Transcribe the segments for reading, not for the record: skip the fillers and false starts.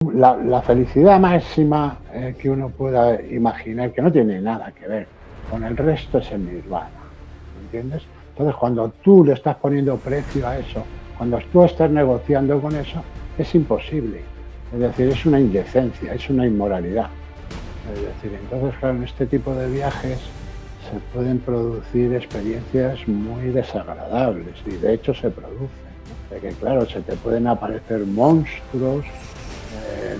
La felicidad máxima que uno pueda imaginar, que no tiene nada que ver con el resto, es el nirvana, ¿me entiendes? Entonces, cuando tú le estás poniendo precio a eso, cuando tú estás negociando con eso, es imposible. Es decir, es una indecencia, es una inmoralidad. Es decir, entonces, claro, en este tipo de viajes se pueden producir experiencias muy desagradables y de hecho se producen, ¿no? De que, claro, se te pueden aparecer monstruos,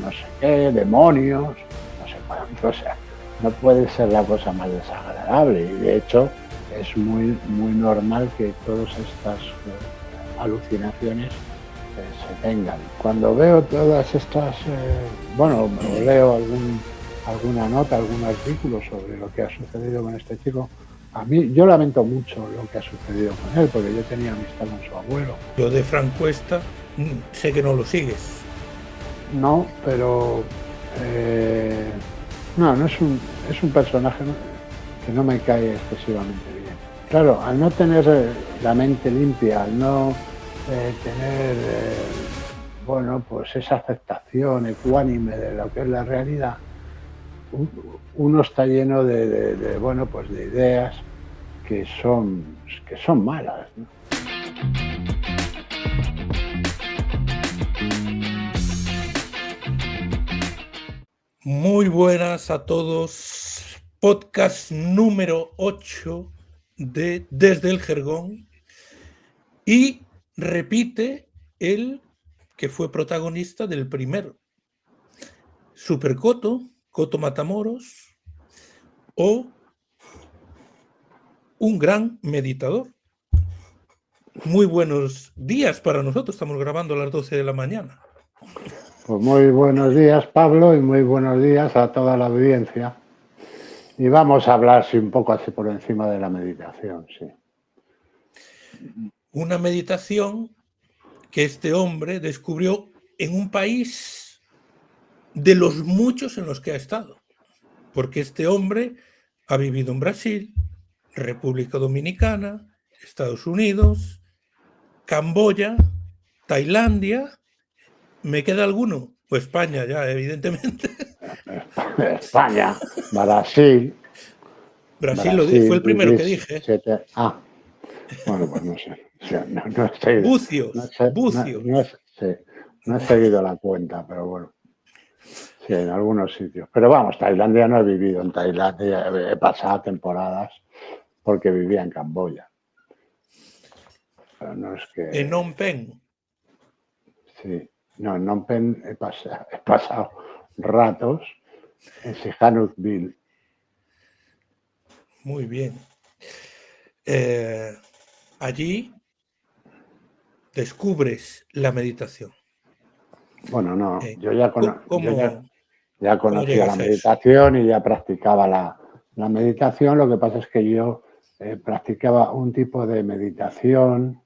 no sé qué, demonios, no sé cuánto, o sea, no puede ser la cosa más desagradable y de hecho es muy normal que todas estas alucinaciones se tengan. Cuando veo todas estas, bueno, o leo alguna nota, algún artículo sobre lo que ha sucedido con este chico, a mí, yo lamento mucho lo que ha sucedido con él, porque yo tenía amistad con su abuelo. Lo de Frank Cuesta, sé que no lo sigues. No, pero no, es un personaje que no me cae excesivamente bien. Claro, al no tener la mente limpia, al no tener, bueno, pues esa aceptación ecuánime de lo que es la realidad, uno está lleno bueno, pues de ideas que son malas, ¿no? Muy buenas a todos. Podcast número 8 de Desde el Jergón. Y repite el que fue protagonista del primero. Supercoto, Coto Matamoros o un gran meditador. Muy buenos días para nosotros. Estamos grabando a las 12 de la mañana. Pues muy buenos días, Pablo, y muy buenos días a toda la audiencia. Y vamos a hablar un poco así por encima de la meditación, sí. Una meditación que este hombre descubrió en un país de los muchos en los que ha estado. Porque este hombre ha vivido en Brasil, República Dominicana, Estados Unidos, Camboya, Tailandia. ¿Me queda alguno? Pues España, ya, evidentemente. España, Brasil, Brasil fue el primero que dije. bueno, pues no sé. O sea, no he seguido, Bucios, bucios. sí, no he seguido la cuenta, pero bueno, sí, en algunos sitios. Pero vamos, Tailandia no he vivido en Tailandia, he pasado temporadas porque vivía en Camboya. Pero no es que. En Phnom Penh. Sí, no, en Phnom Penh he pasado ratos en Sihanoukville. Muy bien. Allí descubres la meditación. Bueno, no, ¿Cómo, ya cómo conocía la llegas a eso? meditación y ya practicaba la meditación. Lo que pasa es que yo practicaba un tipo de meditación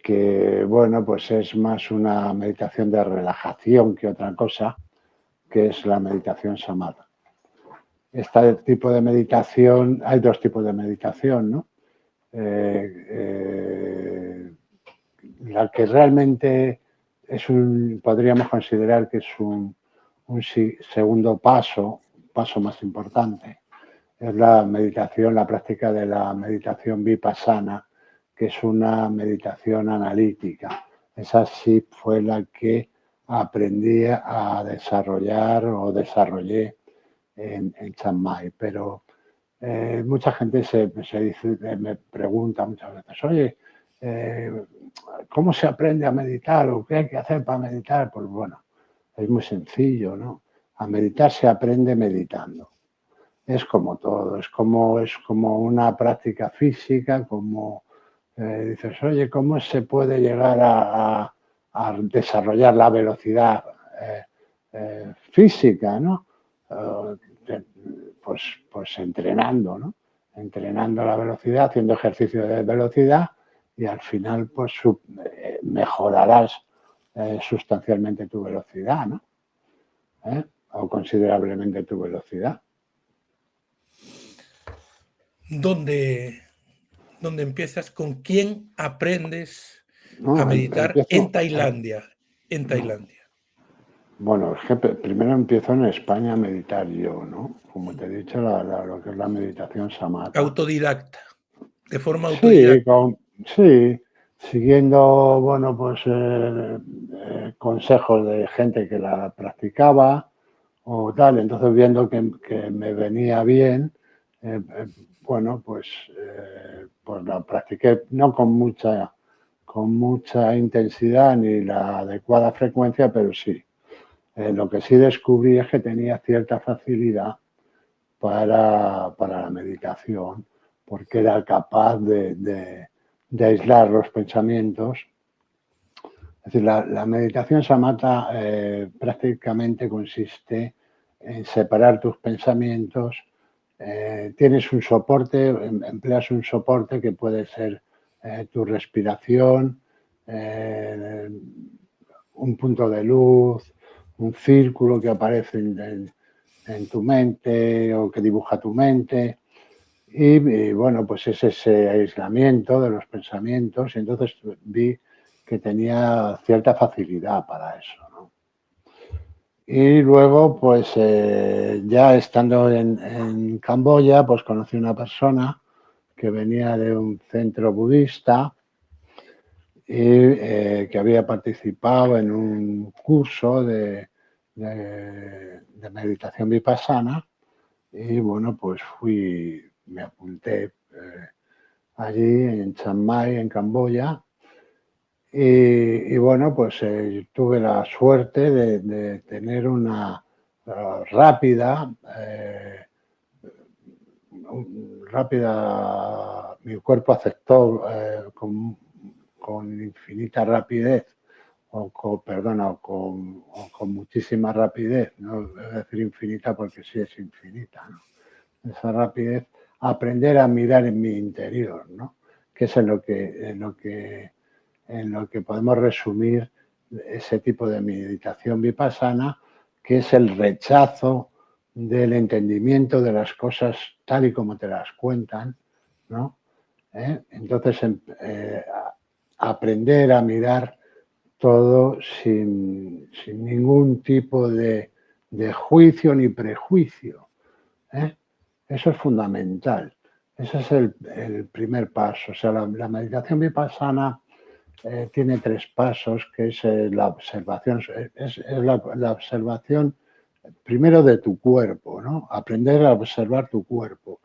que, bueno, pues es más una meditación de relajación que otra cosa, que es la meditación samatha. Este tipo de meditación, hay dos tipos de meditación, ¿no? La que realmente podríamos considerar que es un segundo paso más importante, es la meditación, la práctica de la meditación vipassana, que es una meditación analítica. Esa sí fue la que aprendí a desarrollar o desarrollé en Chiang Mai, pero mucha gente me pregunta muchas veces, oye, ¿cómo se aprende a meditar o qué hay que hacer para meditar? Pues bueno, es muy sencillo, ¿no? A meditar se aprende meditando. Es como todo, es como una práctica física, como dices, oye, ¿cómo se puede llegar a desarrollar la velocidad física, ¿no? Pues entrenando, ¿no? Entrenando la velocidad, haciendo ejercicio de velocidad y al final pues mejorarás sustancialmente tu velocidad, ¿no? O considerablemente tu velocidad. ¿Dónde empiezas? ¿Con quién aprendes No, a meditar en empiezo, Tailandia? En Tailandia. Bueno, es que primero empiezo en España a meditar yo, ¿no? Como te he dicho, lo que es la meditación samatha. Autodidacta, de forma Sí, autodidacta. sí, siguiendo, bueno, pues consejos de gente que la practicaba o tal, entonces viendo que me venía bien, bueno, pues la practiqué no con mucha intensidad ni la adecuada frecuencia, pero sí. Lo que sí descubrí es que tenía cierta facilidad para la meditación, porque era capaz de aislar los pensamientos. Es decir, la meditación samatha prácticamente consiste en separar tus pensamientos. Tienes un soporte, empleas un soporte que puede ser tu respiración, eh, un punto de luz, un círculo que aparece en tu mente o que dibuja tu mente. Y bueno, pues es ese aislamiento de los pensamientos. Y entonces vi que tenía cierta facilidad para eso, ¿no? Y luego, pues ya estando en Camboya, pues conocí una persona que venía de un centro budista y que había participado en un curso de meditación vipassana. Y bueno, pues me apunté allí en Chiang Mai, en Camboya. Y bueno, pues tuve la suerte de tener una rápida, mi cuerpo aceptó con infinita rapidez, o con muchísima rapidez, no voy a decir infinita porque sí es infinita, ¿no? Esa rapidez, aprender a mirar en mi interior, ¿no? Que es en lo que podemos resumir ese tipo de meditación vipassana, que es el rechazo del entendimiento de las cosas tal y como te las cuentan, ¿no? Entonces, aprender a mirar todo sin ningún tipo de juicio ni prejuicio. ¿eh? Eso es fundamental. Ese es el primer paso. O sea, la meditación vipassana tiene 3 pasos, que es la observación, es la observación primero de tu cuerpo, ¿no? Aprender a observar tu cuerpo,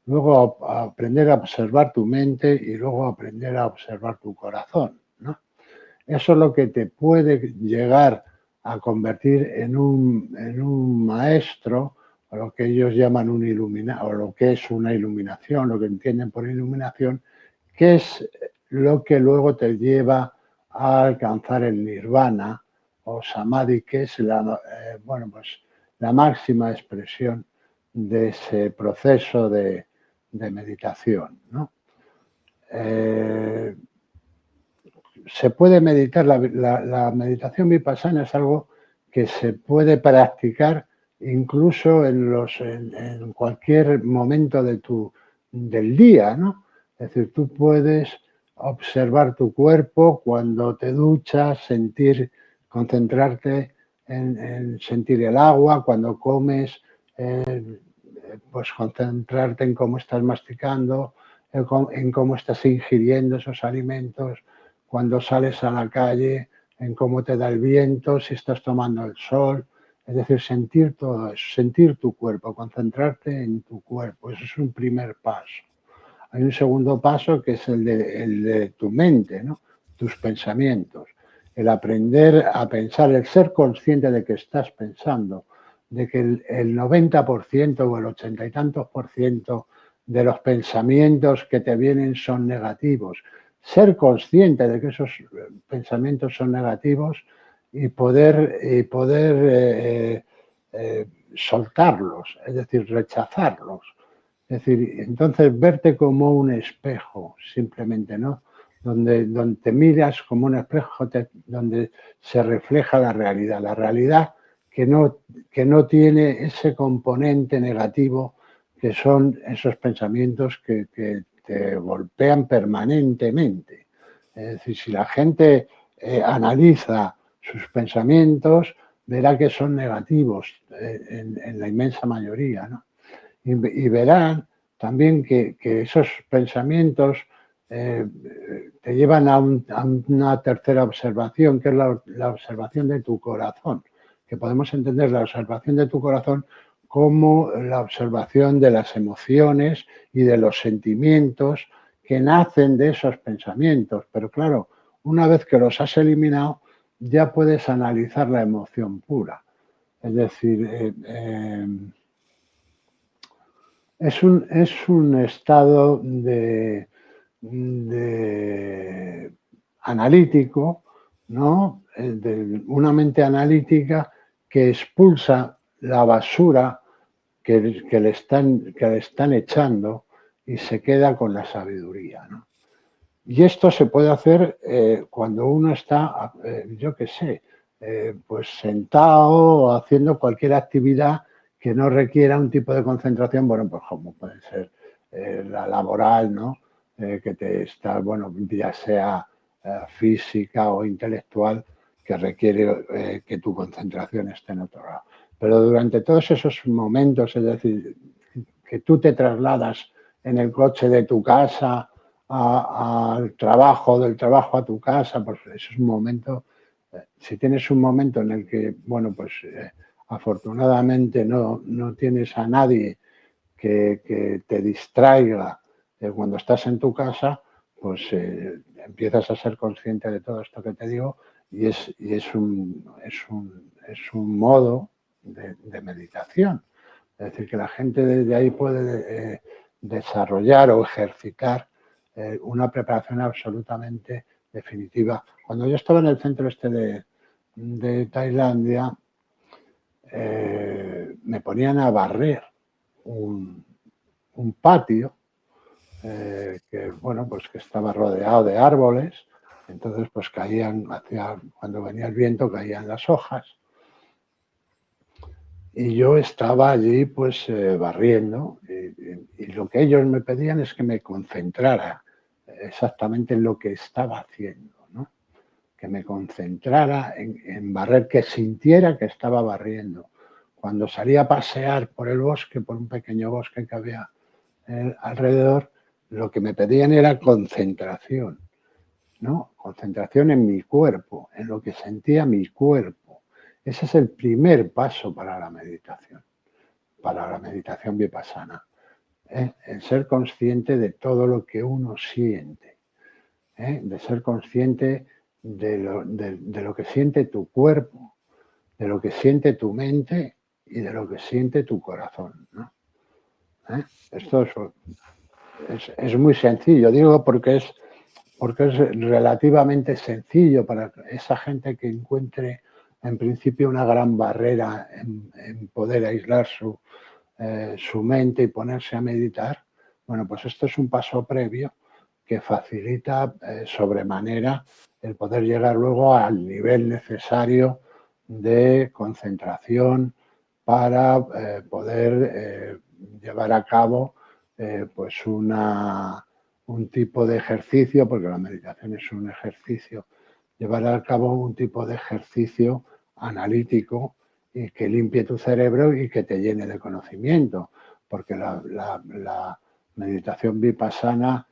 luego aprender a observar tu mente y luego aprender a observar tu corazón, ¿no? Eso es lo que te puede llegar a convertir en un maestro, o lo que ellos llaman un iluminado, o lo que es una iluminación, lo que entienden por iluminación, que es lo que luego te lleva a alcanzar el nirvana o samadhi, que es la máxima expresión de ese proceso de meditación, ¿no? Se puede meditar, la meditación vipassana es algo que se puede practicar incluso en cualquier momento del día, ¿no? Es decir, tú puedes observar tu cuerpo cuando te duchas, concentrarte en sentir el agua, cuando comes, pues concentrarte en cómo estás masticando, en cómo estás ingiriendo esos alimentos, cuando sales a la calle, en cómo te da el viento, si estás tomando el sol. Es decir, sentir todo eso, sentir tu cuerpo, concentrarte en tu cuerpo. Eso es un primer paso. Hay un segundo paso que es el de tu mente, ¿no? Tus pensamientos. El aprender a pensar, el ser consciente de que estás pensando, de que el 90% o el 80 y tantos por ciento de los pensamientos que te vienen son negativos. Ser consciente de que esos pensamientos son negativos y poder soltarlos, es decir, rechazarlos. Es decir, entonces verte como un espejo, simplemente, ¿no? Donde te miras como un espejo, donde se refleja la realidad que no tiene ese componente negativo que son esos pensamientos que te golpean permanentemente. Es decir, si la gente analiza sus pensamientos, verá que son negativos en la inmensa mayoría, ¿no? Y verán también que esos pensamientos te llevan a una tercera observación, que es la observación de tu corazón, que podemos entender la observación de tu corazón como la observación de las emociones y de los sentimientos que nacen de esos pensamientos. Pero claro, una vez que los has eliminado, ya puedes analizar la emoción pura. Es decir, es un estado de analítico, ¿no? De una mente analítica que expulsa la basura que le están echando y se queda con la sabiduría, ¿no? Y esto se puede hacer cuando uno está, yo qué sé, pues sentado o haciendo cualquier actividad que no requiera un tipo de concentración, bueno, pues como puede ser la laboral, ¿no? Que te está, bueno, ya sea física o intelectual, que requiere que tu concentración esté en otro lado. Pero durante todos esos momentos, es decir, que tú te trasladas en el coche de tu casa al trabajo, del trabajo a tu casa, pues eso es un momento, si tienes un momento en el que, bueno, pues afortunadamente no tienes a nadie que te distraiga cuando estás en tu casa, pues empiezas a ser consciente de todo esto que te digo y es un modo de meditación. Es decir, que la gente desde ahí puede desarrollar o ejercitar una preparación absolutamente definitiva. Cuando yo estaba en el centro este de Tailandia, me ponían a barrer un patio que, bueno, pues que estaba rodeado de árboles, entonces pues caían, cuando venía el viento caían las hojas. Y yo estaba allí pues barriendo y lo que ellos me pedían es que me concentrara exactamente en lo que estaba haciendo, ¿no? Que me concentrara en barrer, que sintiera que estaba barriendo. Cuando salía a pasear por el bosque, por un pequeño bosque que había alrededor, lo que me pedían era concentración, ¿no? Concentración en mi cuerpo, en lo que sentía mi cuerpo. Ese es el primer paso para la meditación vipassana. El ser consciente de todo lo que uno siente, de ser consciente de lo que siente tu cuerpo, de lo que siente tu mente y de lo que siente tu corazón, ¿no? Esto es muy sencillo, digo porque es relativamente sencillo para esa gente que encuentre en principio una gran barrera en poder aislar su mente y ponerse a meditar. Bueno, pues esto es un paso previo que facilita sobremanera el poder llegar luego al nivel necesario de concentración para poder llevar a cabo pues un tipo de ejercicio, porque la meditación es un ejercicio, llevar a cabo un tipo de ejercicio analítico y que limpie tu cerebro y que te llene de conocimiento, porque la meditación vipassana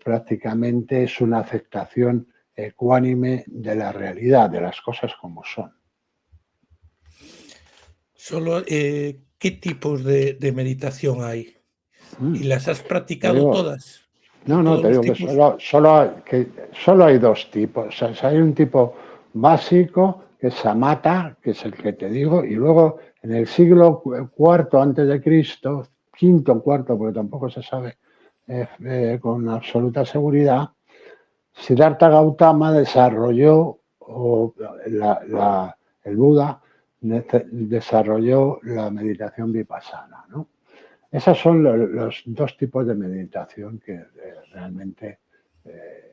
prácticamente es una aceptación ecuánime de la realidad, de las cosas como son. Solo, ¿qué tipos de meditación hay? ¿Y las has practicado Digo, todas? no, ¿Todos te los digo que tipos? solo hay dos tipos. O sea, hay un tipo básico que es Samatha, que es el que te digo, y luego en el siglo IV antes de Cristo, quinto, cuarto, porque tampoco se sabe con absoluta seguridad, Siddhartha Gautama desarrolló, el Buda desarrolló la meditación vipassana, ¿no? Esos son los dos tipos de meditación que realmente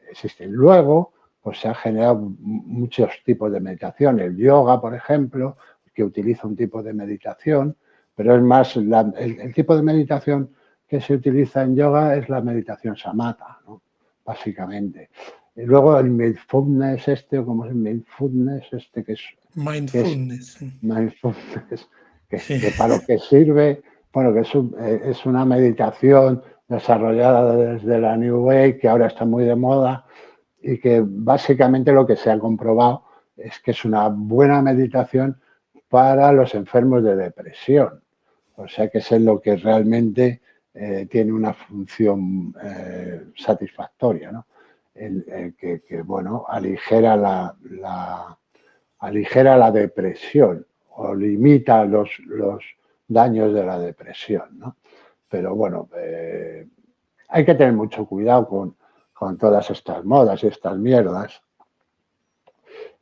existen. Luego, pues se han generado muchos tipos de meditación. El yoga, por ejemplo, que utiliza un tipo de meditación, pero es más, el tipo de meditación que se utiliza en yoga es la meditación samatha, ¿no? Básicamente. Y luego el mindfulness o como es el mindfulness que es Mindfulness. mindfulness, Sí. que para lo que sirve, bueno, que es una meditación desarrollada desde la New Age, que ahora está muy de moda, y que básicamente lo que se ha comprobado es que es una buena meditación para los enfermos de depresión. O sea que es lo que realmente tiene una función satisfactoria, ¿no? Que, bueno, aligera la depresión o limita los daños de la depresión, ¿no? Pero bueno, hay que tener mucho cuidado con todas estas modas y estas mierdas,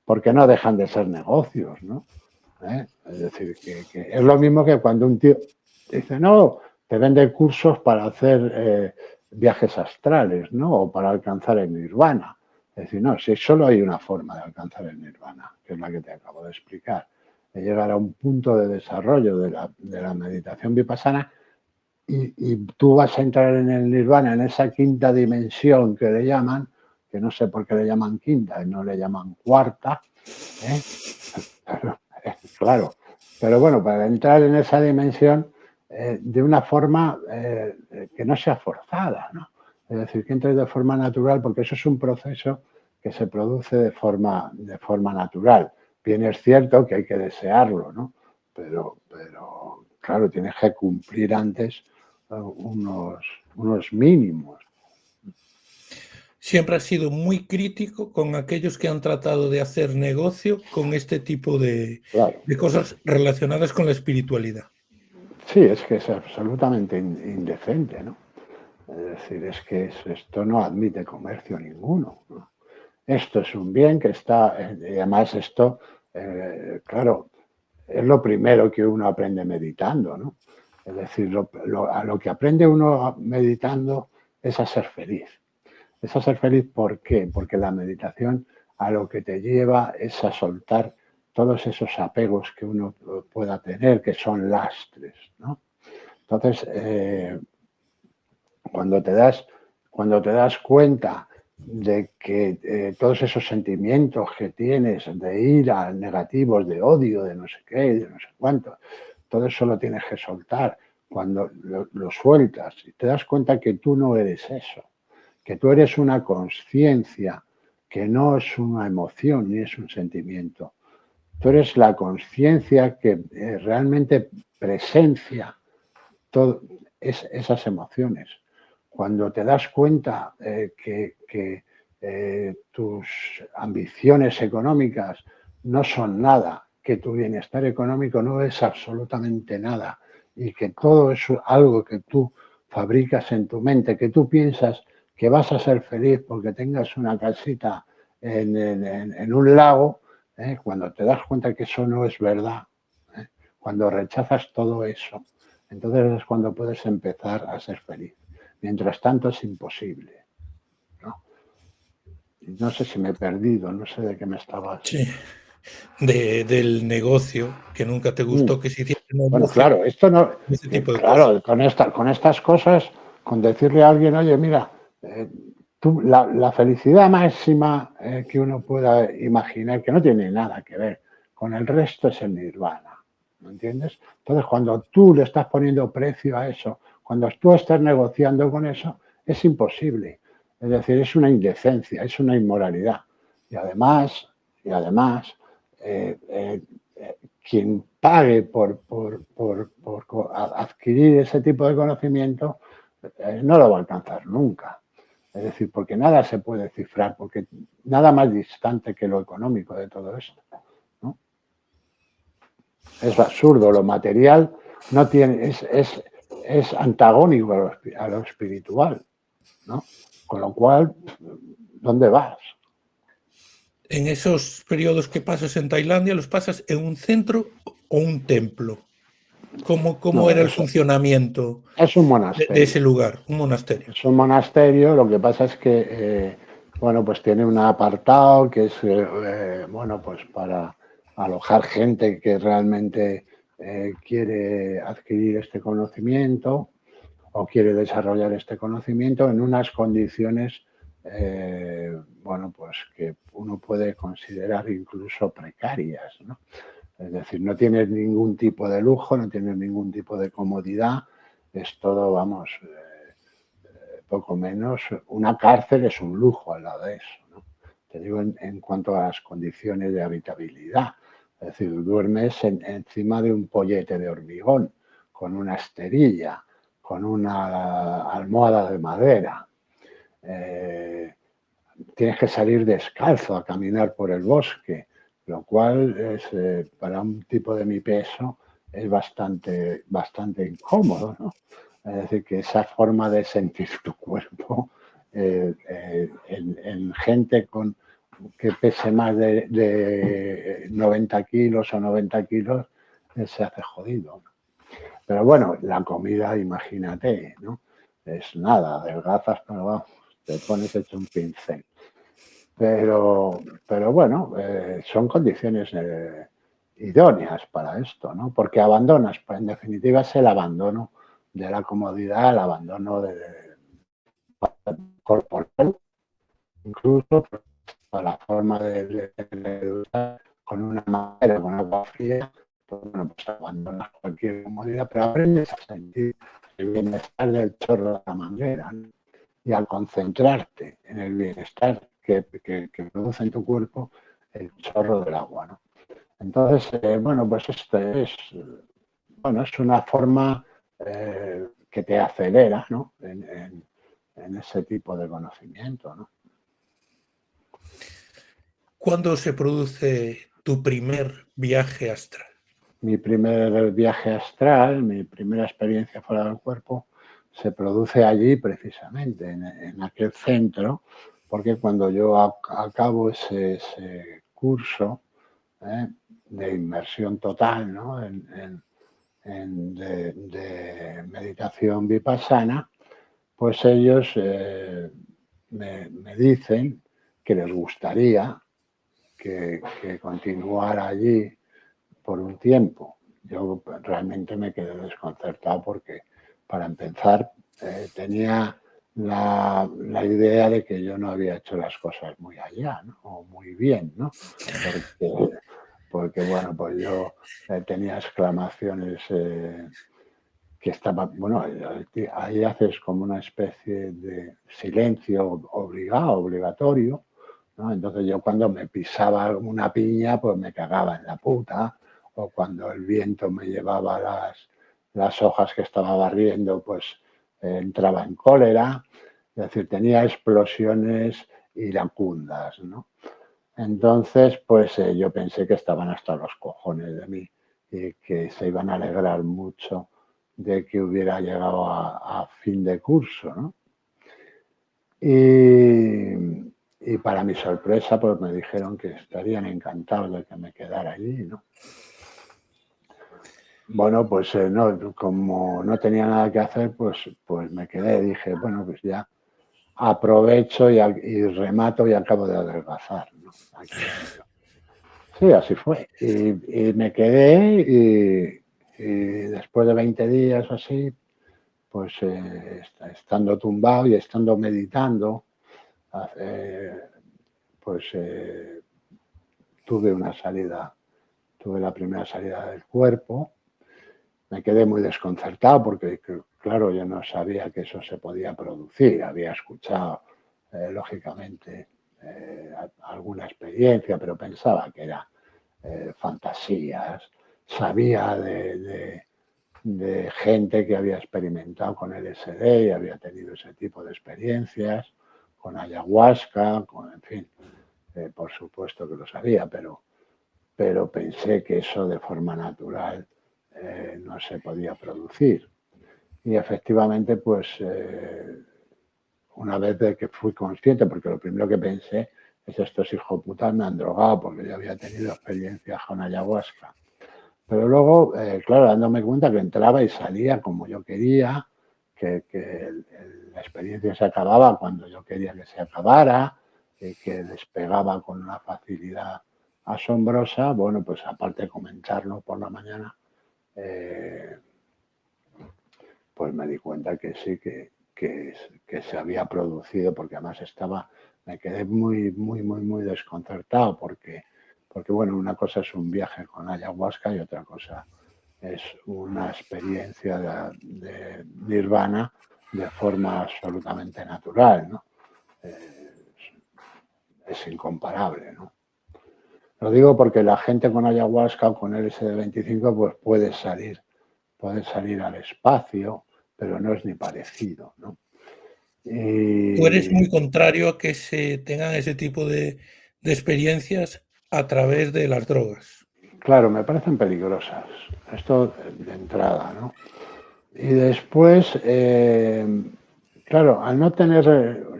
porque no dejan de ser negocios, ¿no? Es decir, que es lo mismo que cuando un tío dice, no, te vende cursos para hacer viajes astrales, ¿no? O para alcanzar el nirvana. Es decir, no, si solo hay una forma de alcanzar el nirvana, que es la que te acabo de explicar, de llegar a un punto de desarrollo de la meditación vipassana y tú vas a entrar en el nirvana, en esa quinta dimensión que le llaman, que no sé por qué le llaman quinta y no le llaman cuarta, ¿eh? Claro, pero bueno, para entrar en esa dimensión de una forma que no sea forzada, ¿no? Es decir, que entres de forma natural, porque eso es un proceso que se produce de forma natural. Bien es cierto que hay que desearlo, ¿no? Pero claro, tienes que cumplir antes unos mínimos. Siempre has sido muy crítico con aquellos que han tratado de hacer negocio con este tipo de Claro. cosas relacionadas con la espiritualidad. Sí, es que es absolutamente indecente, ¿no? Es decir, es que esto no admite comercio ninguno, ¿no? Esto es un bien que está, y además esto, claro, es lo primero que uno aprende meditando, ¿no? Es decir, a lo que aprende uno meditando es a ser feliz. Es a ser feliz, ¿por qué? Porque la meditación a lo que te lleva es a soltar todos esos apegos que uno pueda tener, que son lastres, ¿no? Entonces, cuando te das cuenta de que todos esos sentimientos que tienes de ira, negativos, de odio, de no sé qué, de no sé cuánto, todo eso lo tienes que soltar. Cuando lo sueltas y te das cuenta que tú no eres eso, que tú eres una conciencia, que no es una emoción ni es un sentimiento. Tú eres la conciencia que realmente presencia todo, esas emociones. Cuando te das cuenta que tus ambiciones económicas no son nada, que tu bienestar económico no es absolutamente nada y que todo es algo que tú fabricas en tu mente, que tú piensas que vas a ser feliz porque tengas una casita en un lago, cuando te das cuenta que eso no es verdad, cuando rechazas todo eso, entonces es cuando puedes empezar a ser feliz. Mientras tanto es imposible, ¿no? No sé si me he perdido, no sé de qué me estabas. Sí. Del negocio, que nunca te gustó que se hiciera Bueno, negocio, claro, esto no, ese tipo de cosas. claro, con estas cosas, con decirle a alguien, oye, mira, la felicidad máxima que uno pueda imaginar, que no tiene nada que ver con el resto, es el nirvana, ¿me entiendes? Entonces, cuando tú le estás poniendo precio a eso, cuando tú estás negociando con eso, es imposible. Es decir, es una indecencia, es una inmoralidad. Y además, eh, eh, quien pague por adquirir ese tipo de conocimiento no lo va a alcanzar nunca. Es decir, porque nada se puede cifrar, porque nada más distante que lo económico de todo esto, ¿no? Es absurdo, lo material no tiene, es antagónico a lo espiritual, ¿no? Con lo cual, ¿dónde vas? En esos periodos que pasas en Tailandia, ¿los pasas en un centro o un templo? ¿Cómo No, era el funcionamiento es un de ese monasterio. lugar? Un monasterio. Es un monasterio, lo que pasa es que, bueno, pues tiene un apartado que es, bueno, pues para alojar gente que realmente quiere adquirir este conocimiento o quiere desarrollar este conocimiento en unas condiciones bueno, pues que uno puede considerar incluso precarias, ¿no? Es decir, no tienes ningún tipo de lujo, no tienes ningún tipo de comodidad, es todo, vamos, poco menos, una cárcel es un lujo al lado de eso, ¿no? Te digo en cuanto a las condiciones de habitabilidad, es decir, duermes encima de un pollete de hormigón, con una esterilla, con una almohada de madera. Tienes que salir descalzo a caminar por el bosque, lo cual es, para un tipo de mi peso es bastante incómodo, ¿no? Es decir, que esa forma de sentir tu cuerpo en gente que pese más de 90 kilos o 90 kilos, se hace jodido. Pero bueno, la comida, imagínate, ¿no? Es nada, adelgazas, pero vamos, te pones hecho un pincel. Pero bueno, son condiciones idóneas para esto, ¿no? Porque abandonas, pues en definitiva es el abandono de la comodidad, el abandono corporal, incluso a la forma de educar con una madera, con agua fría, pues bueno, pues abandonas cualquier comodidad, pero aprendes a sentir el bienestar del chorro de la manguera, ¿no? Y al concentrarte en el bienestar que produce en tu cuerpo el chorro del agua, ¿no? Entonces, bueno, pues esto bueno, es una forma que te acelera, ¿no? En ese tipo de conocimiento, ¿no? ¿Cuándo se produce tu primer viaje astral? Mi primer viaje astral, mi primera experiencia fuera del cuerpo, se produce allí precisamente, en aquel centro, porque cuando yo acabo ese curso de inmersión total, ¿no? De meditación vipassana, pues ellos me dicen que les gustaría que continuara allí por un tiempo. Yo realmente me quedé desconcertado porque, para empezar, tenía la idea de que yo no había hecho las cosas muy allá, ¿no? O muy bien, ¿no? Porque bueno, pues yo tenía exclamaciones que estaban, bueno, ahí haces como una especie de silencio obligado, obligatorio, ¿no? Entonces yo cuando me pisaba una piña, pues me cagaba en la puta, o cuando el viento me llevaba las hojas que estaba barriendo, pues entraba en cólera, es decir, tenía explosiones iracundas, ¿no? Entonces, pues yo pensé que estaban hasta los cojones de mí y que se iban a alegrar mucho de que hubiera llegado a fin de curso, ¿no? Y para mi sorpresa, pues me dijeron que estarían encantados de que me quedara allí, ¿no? Bueno, pues no, como no tenía nada que hacer, pues me quedé. Dije, bueno, pues ya aprovecho y remato y acabo de adelgazar, ¿no? Aquí estoy. Sí, así fue. Y me quedé y después de 20 días o así, pues estando tumbado y estando meditando, eh, pues tuve una salida, tuve la primera salida del cuerpo. Me quedé muy desconcertado porque, claro, yo no sabía que eso se podía producir. Había escuchado, lógicamente, alguna experiencia, pero pensaba que era fantasías. Sabía de gente que había experimentado con LSD y había tenido ese tipo de experiencias, con ayahuasca, en fin, por supuesto que lo sabía, pero pensé que eso de forma natural no se podía producir. Y efectivamente, pues una vez de que fui consciente, porque lo primero que pensé es estos hijos putas me han drogado porque yo había tenido experiencias con ayahuasca. Pero luego, claro, dándome cuenta que entraba y salía como yo quería, que la experiencia se acababa cuando yo quería que se acabara, que despegaba con una facilidad asombrosa, bueno, pues aparte de comentarlo por la mañana, pues me di cuenta que sí, que que se había producido, porque además me quedé muy desconcertado porque, bueno, una cosa es un viaje con ayahuasca y otra cosa es una experiencia de nirvana de forma absolutamente natural, ¿no? Es incomparable, ¿no? Lo digo porque la gente con ayahuasca o con LSD-25 pues puede salir al espacio, pero no es ni parecido, ¿no? Tú eres Y muy contrario a que se tengan ese tipo de experiencias a través de las drogas. claro, me parecen peligrosas, esto de entrada, ¿no? Y después, claro, al no tener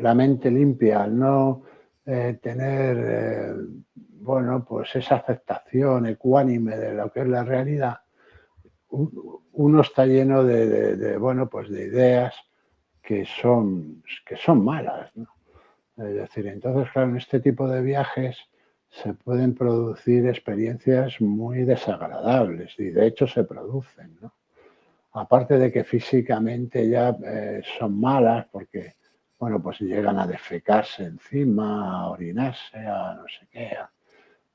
la mente limpia, al no tener, bueno, pues esa aceptación ecuánime de lo que es la realidad, uno está lleno bueno, pues de ideas que son malas, ¿no? Es decir, entonces, claro, en este tipo de viajes se pueden producir experiencias muy desagradables y de hecho se producen, ¿no? Aparte de que físicamente ya son malas porque, bueno, pues llegan a defecarse encima, a orinarse, a no sé qué, a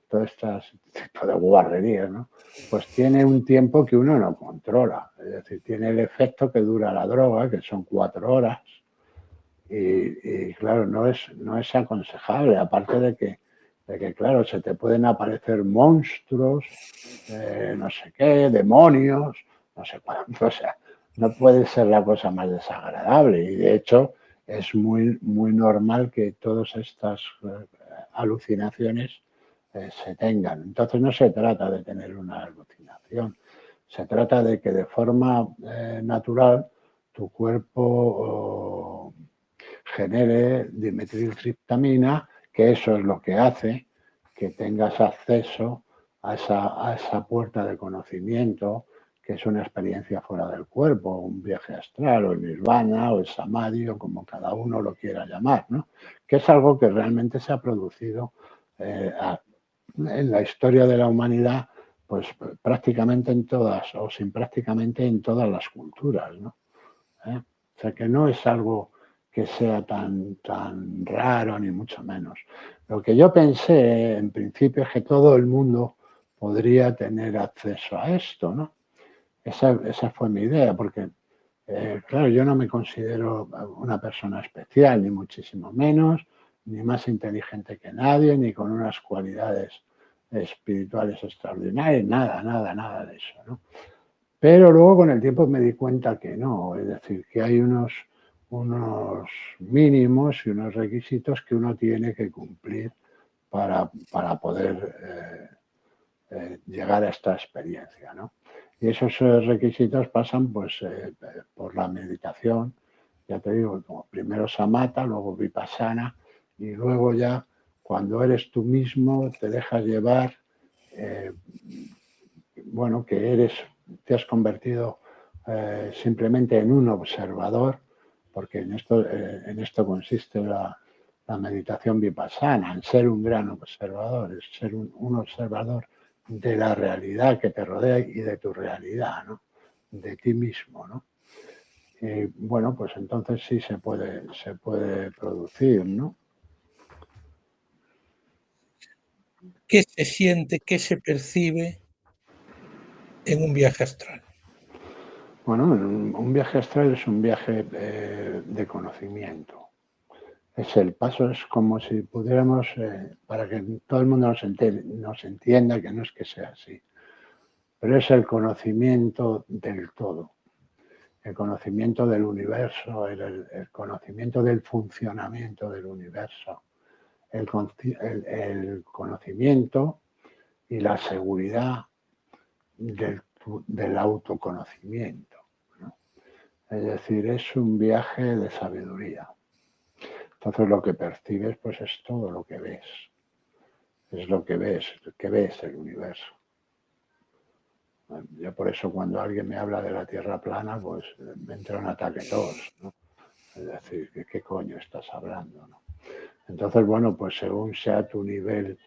todo este tipo de guarrerías, ¿no? Pues tiene un tiempo que uno no controla. Es decir, tiene el efecto que dura la droga, que son 4 horas, y claro, no es aconsejable, aparte de que, claro, se te pueden aparecer monstruos, no sé qué, demonios, no sé cuánto, o sea, no puede ser la cosa más desagradable y de hecho es muy normal que todas estas alucinaciones se tengan. Entonces no se trata de tener una alucinación, se trata de que de forma natural tu cuerpo genere dimetiltriptamina, que eso es lo que hace que tengas acceso a esa puerta de conocimiento, que es una experiencia fuera del cuerpo, un viaje astral, o el nirvana, o el samadhi, o como cada uno lo quiera llamar, ¿no? Que es algo que realmente se ha producido en la historia de la humanidad, pues prácticamente en todas, o sin prácticamente en todas las culturas, ¿no? O sea que no es algo que sea tan raro, ni mucho menos. Lo que yo pensé en principio es que todo el mundo podría tener acceso a esto, ¿no? Esa fue mi idea, porque, claro, yo no me considero una persona especial, ni muchísimo menos, ni más inteligente que nadie, ni con unas cualidades espirituales extraordinarias, nada de eso, ¿no? Pero luego con el tiempo me di cuenta que no, es decir, que hay unos mínimos y unos requisitos que uno tiene que cumplir para poder llegar a esta experiencia, ¿no? Y esos requisitos pasan pues por la meditación, ya te digo, como primero samatha, luego vipassana y luego ya cuando eres tú mismo te dejas llevar, eh, bueno, que te has convertido simplemente en un observador, porque en esto consiste la meditación vipassana, en ser un gran observador, es ser un observador de la realidad que te rodea y de tu realidad, ¿no? De ti mismo, ¿no? Y bueno, pues entonces sí se puede producir, ¿no? ¿Qué se siente, qué se percibe en un viaje astral? Bueno, un viaje astral es un viaje de conocimiento. Es el paso, es como si pudiéramos, para que todo el mundo nos entienda, que no es que sea así, pero es el conocimiento del todo, el conocimiento del universo, el conocimiento del funcionamiento del universo, el conocimiento y la seguridad del autoconocimiento, ¿no? Es decir, es un viaje de sabiduría. Entonces lo que percibes pues es todo lo que ves. Es lo que ves el universo. Yo por eso cuando alguien me habla de la Tierra plana, pues me entra un ataque tos, ¿no? Es decir, ¿qué coño estás hablando? ¿No? Entonces, bueno, pues según sea tu nivel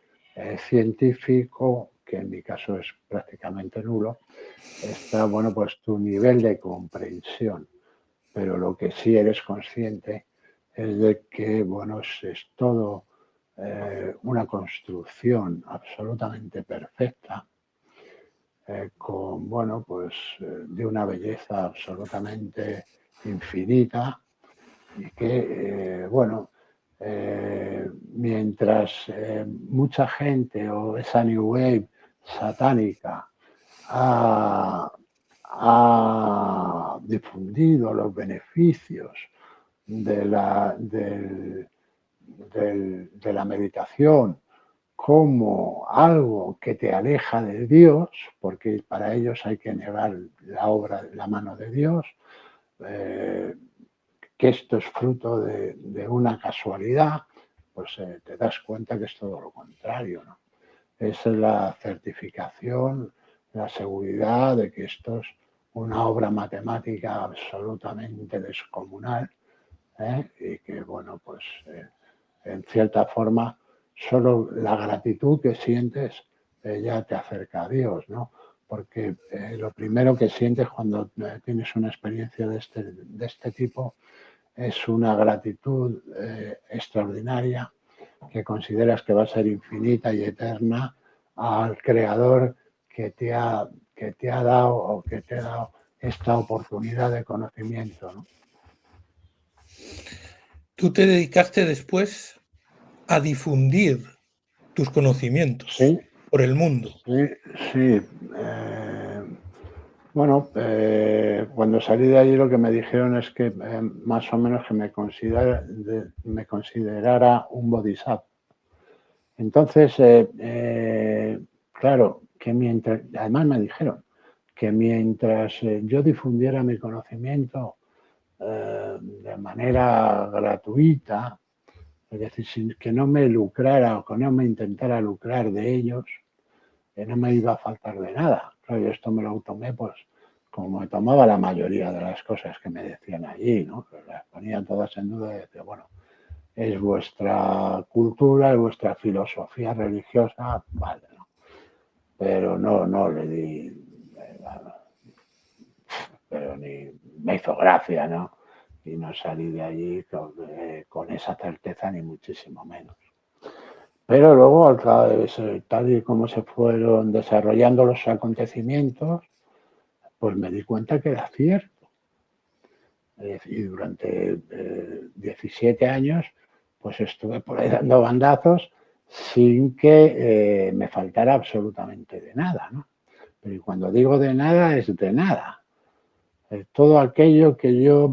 científico, que en mi caso es prácticamente nulo, está, bueno, pues tu nivel de comprensión. pero lo que sí eres consciente es de que, bueno, es todo una construcción absolutamente perfecta, con, bueno, pues de una belleza absolutamente infinita y que, bueno, mientras mucha gente o esa New Wave satánica ha difundido los beneficios de de la meditación como algo que te aleja de Dios, porque para ellos hay que negar la obra, la mano de Dios, que esto es fruto de una casualidad, pues te das cuenta que es todo lo contrario, ¿no? Es la certificación, la seguridad de que esto es una obra matemática absolutamente descomunal, y que, bueno, pues en cierta forma solo la gratitud que sientes ya te acerca a Dios, ¿no? Porque lo primero que sientes cuando tienes una experiencia de este tipo es una gratitud extraordinaria que consideras que va a ser infinita y eterna al Creador que te ha dado o que te ha dado esta oportunidad de conocimiento, ¿no? Tú te dedicaste después a difundir tus conocimientos Sí, por el mundo. sí, sí. Bueno, cuando salí de allí lo que me dijeron es que más o menos que me considerara un bodhisattva. Entonces, claro, que mientras, además me dijeron que mientras yo difundiera mi conocimiento de manera gratuita, es decir, sin que no me lucrara o que no me intentara lucrar de ellos, no me iba a faltar de nada. Claro, yo esto me lo tomé, pues, como me tomaba la mayoría de las cosas que me decían allí, ¿no? Que las ponían todas en duda y decía, bueno, es vuestra cultura, es vuestra filosofía religiosa, vale, ¿no? Pero no le di, pero ni me hizo gracia, ¿no? Y no salí de allí con esa certeza, ni muchísimo menos. Pero luego, tal y como se fueron desarrollando los acontecimientos, pues me di cuenta que era cierto. Y durante 17 años, pues estuve por ahí dando bandazos sin que me faltara absolutamente de nada, ¿no? Pero cuando digo de nada, es de nada. Todo aquello que yo,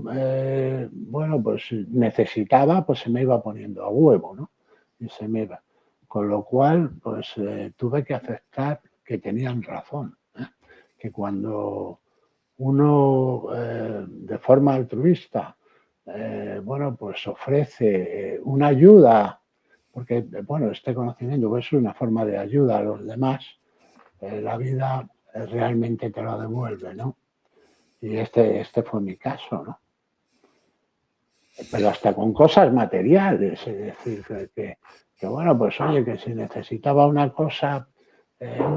bueno, pues necesitaba, pues se me iba poniendo a huevo, ¿no? Y se me iba. Con lo cual, pues tuve que aceptar que tenían razón, ¿eh? Que cuando uno de forma altruista, bueno, pues ofrece una ayuda, porque, bueno, este conocimiento es una forma de ayuda a los demás, la vida realmente te lo devuelve, ¿no? Y este fue mi caso, ¿no? Pero hasta con cosas materiales, es decir, que bueno, pues oye, que si necesitaba una cosa,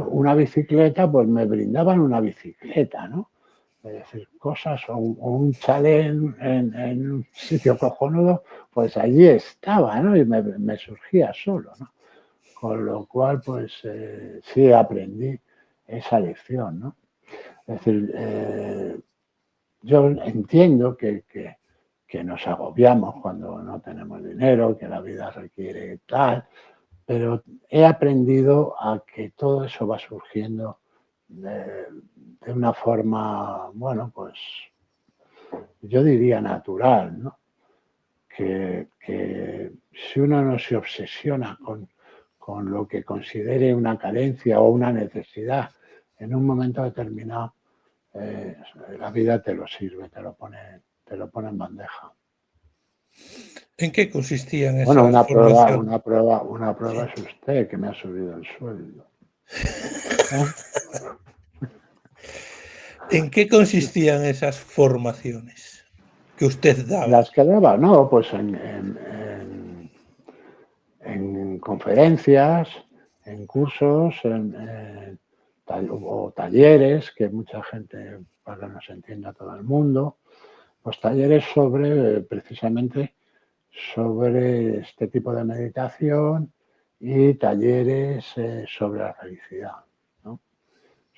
una bicicleta, pues me brindaban una bicicleta, ¿no? Es decir, cosas o un chalet en un sitio cojonudo, pues allí estaba, ¿no? Y me surgía solo, ¿no? Con lo cual, pues sí aprendí esa lección, ¿no? Es decir, yo entiendo que nos agobiamos cuando no tenemos dinero, que la vida requiere tal, pero he aprendido a que todo eso va surgiendo de una forma, bueno, pues yo diría natural, ¿no? Que si uno no se obsesiona con lo que considere una carencia o una necesidad en un momento determinado, la vida te lo sirve, te lo pone en bandeja. ¿En qué consistían Bueno, esas formaciones? una prueba es usted que me ha subido el sueldo. ¿Eh? ¿En qué consistían esas formaciones que usted daba? Las que daba, no, pues en conferencias, en cursos, o talleres, que mucha gente, para que nos entienda todo el mundo, Pues talleres sobre, precisamente, sobre este tipo de meditación y talleres sobre la felicidad, ¿no?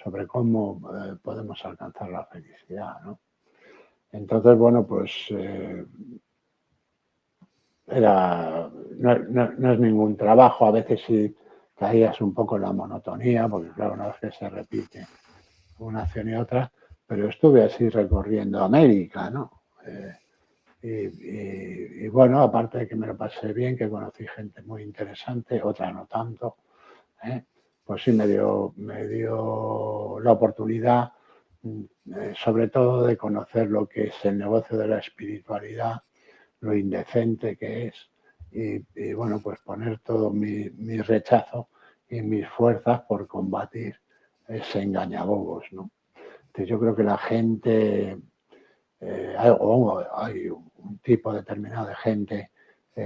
Sobre cómo podemos alcanzar la felicidad, ¿no? Entonces, bueno, pues no es ningún trabajo, a veces sí caías un poco en la monotonía, porque claro, una vez que se repite una acción y otra, pero estuve así recorriendo América, ¿no? Y bueno, aparte de que me lo pasé bien, que conocí gente muy interesante, otra no tanto, ¿eh? Pues sí me dio la oportunidad, sobre todo de conocer lo que es el negocio de la espiritualidad, lo indecente que es, y bueno, pues poner todo mi rechazo y mis fuerzas por combatir ese engañabobos, ¿no? Entonces yo creo que la gente, hay un tipo determinado de gente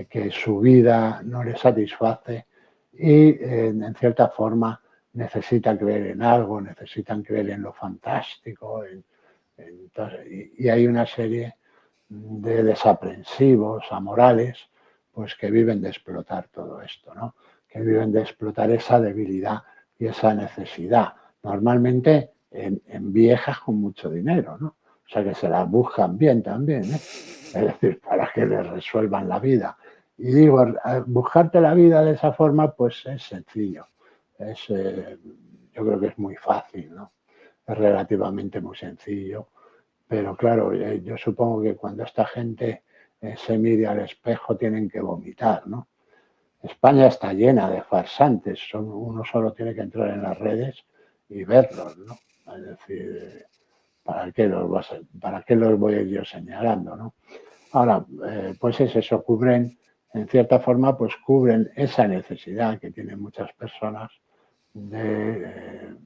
que su vida no le satisface y en cierta forma necesitan creer en algo, necesitan creer en lo fantástico, y hay una serie de desaprensivos, amorales, pues que viven de explotar todo esto, ¿no? Que viven de explotar esa debilidad y esa necesidad, normalmente en viejas con mucho dinero, ¿no? O sea que se las buscan bien también, ¿eh? Es decir, para que les resuelvan la vida. Y digo, buscarte la vida de esa forma, pues es sencillo. Yo creo que es muy fácil, ¿no? Es relativamente muy sencillo. Pero claro, yo supongo que cuando esta gente se mire al espejo tienen que vomitar, ¿no? España está llena de farsantes, uno solo tiene que entrar en las redes y verlos, ¿no? Es decir, ¿para qué los voy a ir yo señalando, ¿no? Ahora, pues es eso, en cierta forma, pues cubren esa necesidad que tienen muchas personas de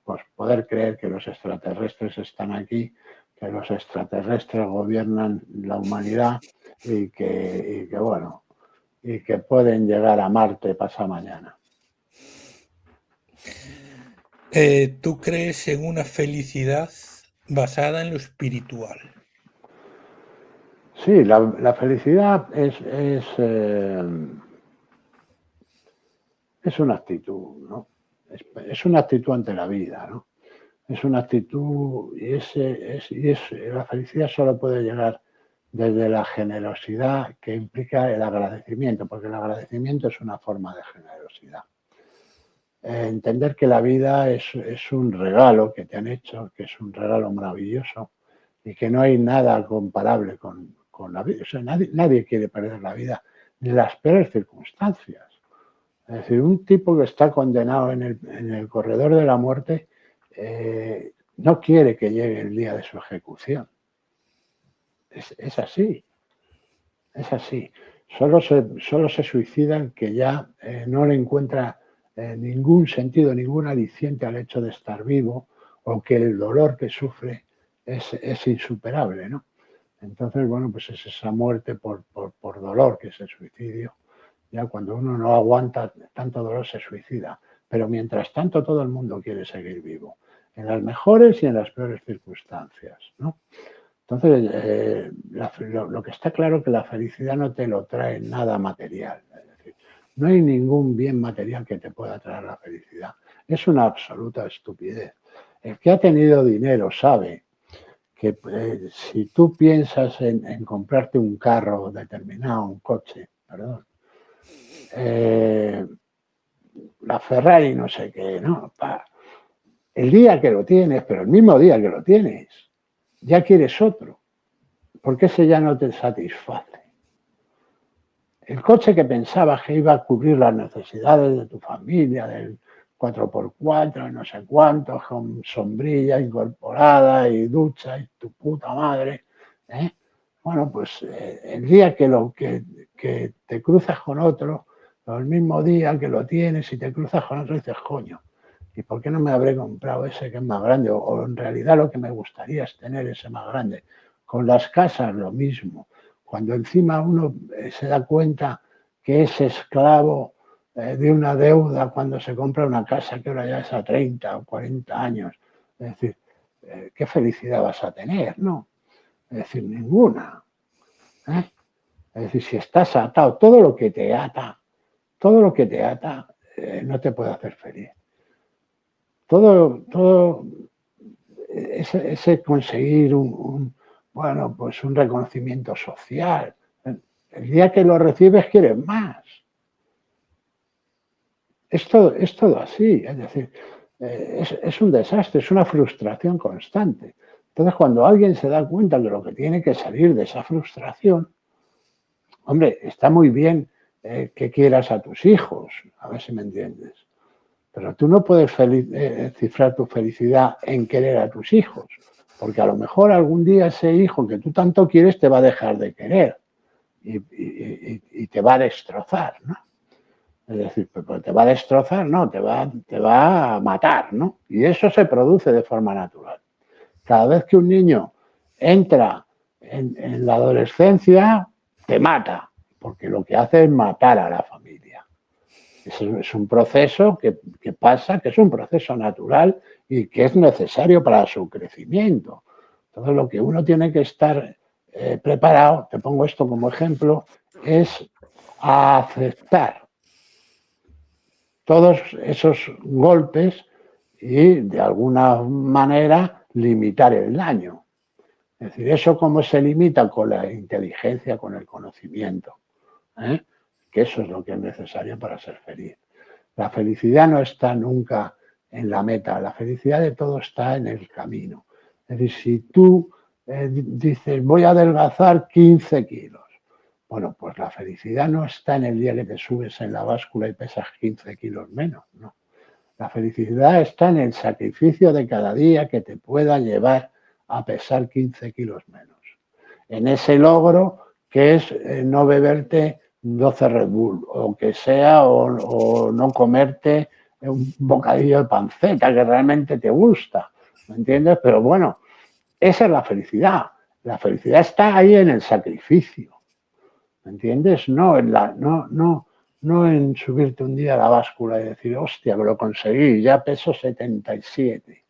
pues poder creer que los extraterrestres están aquí, que los extraterrestres gobiernan la humanidad bueno, y que pueden llegar a Marte pasado mañana. ¿Tú crees en una felicidad basada en lo espiritual? Sí, la felicidad es una actitud, ¿no? Es una actitud ante la vida, ¿no? Es una actitud la felicidad solo puede llegar desde la generosidad que implica el agradecimiento, porque el agradecimiento es una forma de generosidad. Entender que la vida es un regalo que te han hecho, que es un regalo maravilloso y que no hay nada comparable con la vida. O sea, nadie quiere perder la vida, ni las peores circunstancias. Es decir, un tipo que está condenado en el corredor de la muerte no quiere que llegue el día de su ejecución. Es así, es así. Solo se suicidan que ya no le encuentra ningún sentido, ningún aliciente al hecho de estar vivo o que el dolor que sufre es insuperable, ¿no? Entonces, bueno, pues es esa muerte por dolor que es el suicidio. Ya cuando uno no aguanta tanto dolor se suicida. Pero mientras tanto todo el mundo quiere seguir vivo, en las mejores y en las peores circunstancias, ¿no? Entonces, lo que está claro es que la felicidad no te lo trae nada material. Es decir, no hay ningún bien material que te pueda traer la felicidad. Es una absoluta estupidez. El que ha tenido dinero sabe que si tú piensas en comprarte un carro determinado, un coche, perdón, la Ferrari no sé qué, ¿no? El día que lo tienes, pero el mismo día que lo tienes, ya quieres otro, porque ese ya no te satisface. El coche que pensabas que iba a cubrir las necesidades de tu familia, del 4x4, no sé cuántos, con sombrilla incorporada y ducha y tu puta madre, ¿eh? Bueno, pues el día que te cruzas con otro, o el mismo día que lo tienes y te cruzas con otro, dices, coño, ¿y por qué no me habré comprado ese que es más grande? O en realidad lo que me gustaría es tener ese más grande. Con las casas lo mismo. Cuando encima uno se da cuenta que es esclavo de una deuda cuando se compra una casa que ahora ya es a 30 o 40 años. Es decir, ¿qué felicidad vas a tener? No. Es decir, ninguna. ¿Eh? Es decir, si estás atado, todo lo que te ata, no te puede hacer feliz. Todo ese conseguir bueno, pues un reconocimiento social. El día que lo recibes quieres más. Es todo así, es decir, es un desastre, es una frustración constante. Entonces, cuando alguien se da cuenta de lo que tiene que salir de esa frustración, hombre, está muy bien que quieras a tus hijos, a ver si me entiendes, pero tú no puedes cifrar tu felicidad en querer a tus hijos, porque a lo mejor algún día ese hijo que tú tanto quieres te va a dejar de querer y te va a destrozar, ¿no? Es decir, pues te va a destrozar, no, te va a matar, ¿no? Y eso se produce de forma natural. Cada vez que un niño entra en la adolescencia, te mata, porque lo que hace es matar a la familia. Es un proceso que pasa, que es un proceso natural y que es necesario para su crecimiento. Entonces, lo que uno tiene que estar preparado, te pongo esto como ejemplo, es a aceptar todos esos golpes y de alguna manera limitar el daño. Es decir, eso cómo se limita con la inteligencia, con el conocimiento, ¿eh? Que eso es lo que es necesario para ser feliz. La felicidad no está nunca en la meta, la felicidad de todo está en el camino. Es decir, si tú dices voy a adelgazar 15 kilos, bueno, pues la felicidad no está en el día que te subes en la báscula y pesas 15 kilos menos, no. La felicidad está en el sacrificio de cada día que te pueda llevar a pesar 15 kilos menos. En ese logro que es no beberte 12 Red Bull o que sea o no comerte un bocadillo de panceta que realmente te gusta, ¿me entiendes? Pero bueno, esa es la felicidad. La felicidad está ahí en el sacrificio. ¿Me entiendes? No en subirte un día a la báscula y decir, hostia, que lo conseguí, ya peso 77.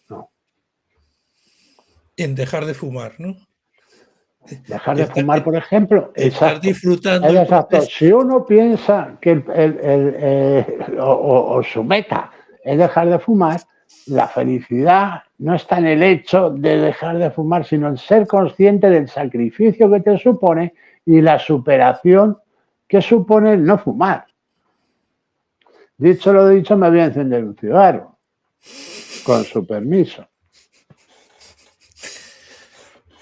No. En dejar de fumar, ¿no? Dejar de Estar, fumar, por ejemplo, estar exacto. disfrutando Es el exacto. proceso. Si uno piensa que o su meta es dejar de fumar, la felicidad no está en el hecho de dejar de fumar, sino en ser consciente del sacrificio que te supone y la superación que supone el no fumar. Dicho lo dicho, me voy a encender un cigarro, con su permiso.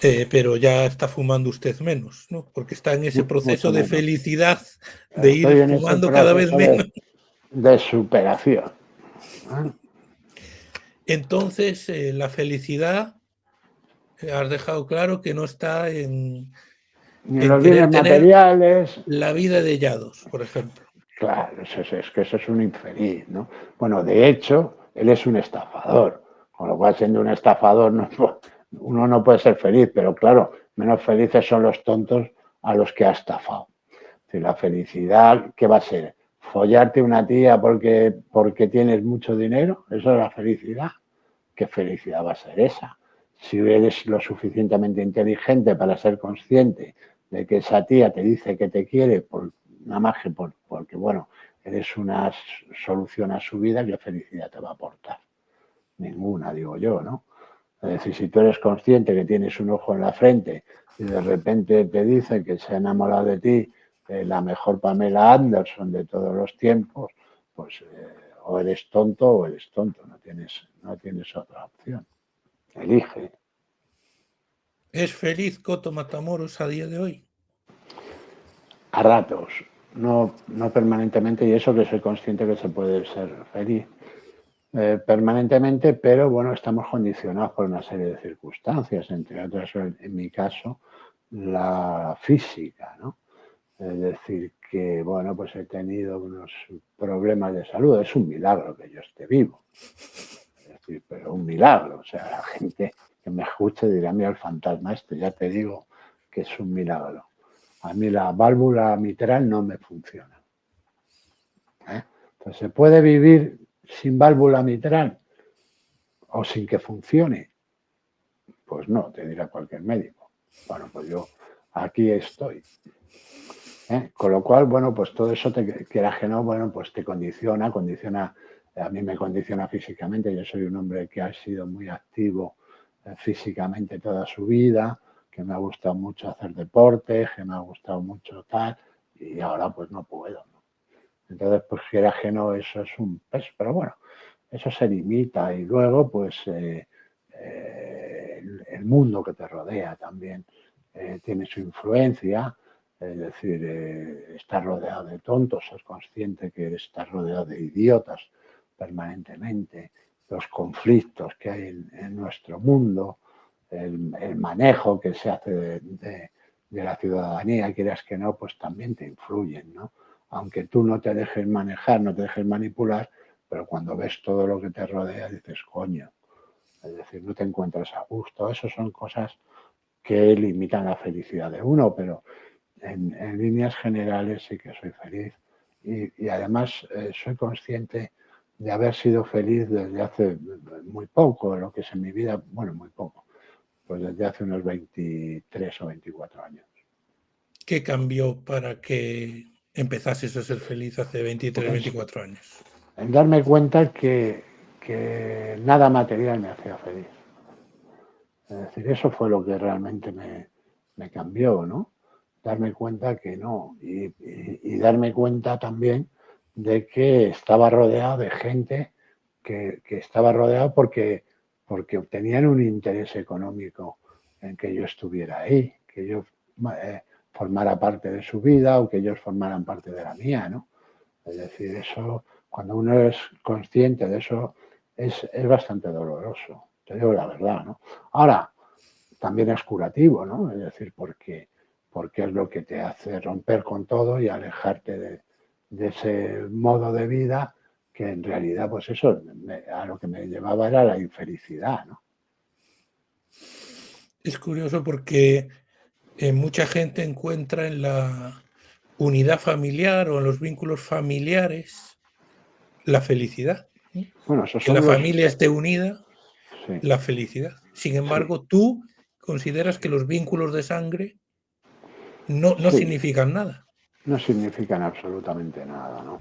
Pero ya está fumando usted menos, ¿no? Porque está en ese proceso Mucho de menos. felicidad de Estoy ir en ese fumando cada vez proceso menos. de superación. ¿Eh? Entonces, la felicidad, has dejado claro que no está Ni en en los bienes querer tener materiales. la vida de Llados, por ejemplo. Claro, es que eso es un infeliz, ¿no? Bueno, de hecho, él es un estafador, con lo cual siendo un estafador uno no puede ser feliz, pero claro, menos felices son los tontos a los que ha estafado. Si la felicidad, ¿qué va a ser? ¿Follarte una tía porque tienes mucho dinero? ¿Eso es la felicidad? ¿Qué felicidad va a ser esa? Si eres lo suficientemente inteligente para ser consciente de que esa tía te dice que te quiere nada más que porque, bueno, eres una solución a su vida, ¿qué felicidad te va a aportar? Ninguna, digo yo, ¿no? Es decir, si tú eres consciente que tienes un ojo en la frente y de repente te dicen que se ha enamorado de ti la mejor Pamela Anderson de todos los tiempos, pues o eres tonto, no tienes otra opción. Elige. ¿Es feliz Coto Matamoros a día de hoy? A ratos, no permanentemente, y eso que soy consciente que se puede ser feliz permanentemente, pero bueno, estamos condicionados por una serie de circunstancias, entre otras, en mi caso, la física, ¿no? Es decir, que bueno, pues he tenido unos problemas de salud, es un milagro que yo esté vivo, es decir, pero un milagro, o sea, la gente que me escuche dirá, mira el fantasma este, ya te digo que es un milagro. A mí la válvula mitral no me funciona. ¿Eh? Entonces, ¿se puede vivir sin válvula mitral o sin que funcione? Pues no, te dirá cualquier médico. Bueno, pues yo aquí estoy. Con lo cual, bueno, pues todo eso, quieras que no, bueno, pues te condiciona, a mí me condiciona físicamente. Yo soy un hombre que ha sido muy activo físicamente toda su vida, que me ha gustado mucho hacer deporte, que me ha gustado mucho tal, y ahora pues no puedo, ¿no? Entonces, pues quieras que no, eso es un peso, pero bueno, eso se limita y luego, pues, el mundo que te rodea también tiene su influencia. Es decir, estar rodeado de tontos, ser consciente que estás rodeado de idiotas permanentemente, los conflictos que hay en nuestro mundo, el manejo que se hace de la ciudadanía, quieras que no, pues también te influyen, ¿no? Aunque tú no te dejes manejar, no te dejes manipular, pero cuando ves todo lo que te rodea dices, coño, es decir, no te encuentras a gusto. Esas son cosas que limitan la felicidad de uno, pero en líneas generales sí que soy feliz y además soy consciente de haber sido feliz desde hace muy poco, lo que es en mi vida, bueno, muy poco, pues desde hace unos 23 o 24 años. ¿Qué cambió para que empezases a ser feliz hace 23, Pues 24 años? en darme cuenta que nada material me hacía feliz. Es decir, eso fue lo que realmente me cambió, ¿no? Darme cuenta que no. Y darme cuenta también de que estaba rodeado de gente que estaba rodeado porque tenían un interés económico en que yo estuviera ahí, que yo formara parte de su vida o que ellos formaran parte de la mía, ¿no? Es decir, eso, cuando uno es consciente de eso, es bastante doloroso, te digo la verdad, ¿no? Ahora, también es curativo, ¿no? Es decir, porque es lo que te hace romper con todo y alejarte de ese modo de vida que en realidad, pues eso, a lo que me llevaba era la infelicidad, ¿no? Es curioso porque mucha gente encuentra en la unidad familiar o en los vínculos familiares la felicidad. Bueno, esos Que la son los... familia esté unida, Sí, la felicidad. Sin sí, embargo, tú consideras que los vínculos de sangre no sí, significan nada. no significan absolutamente nada, ¿no?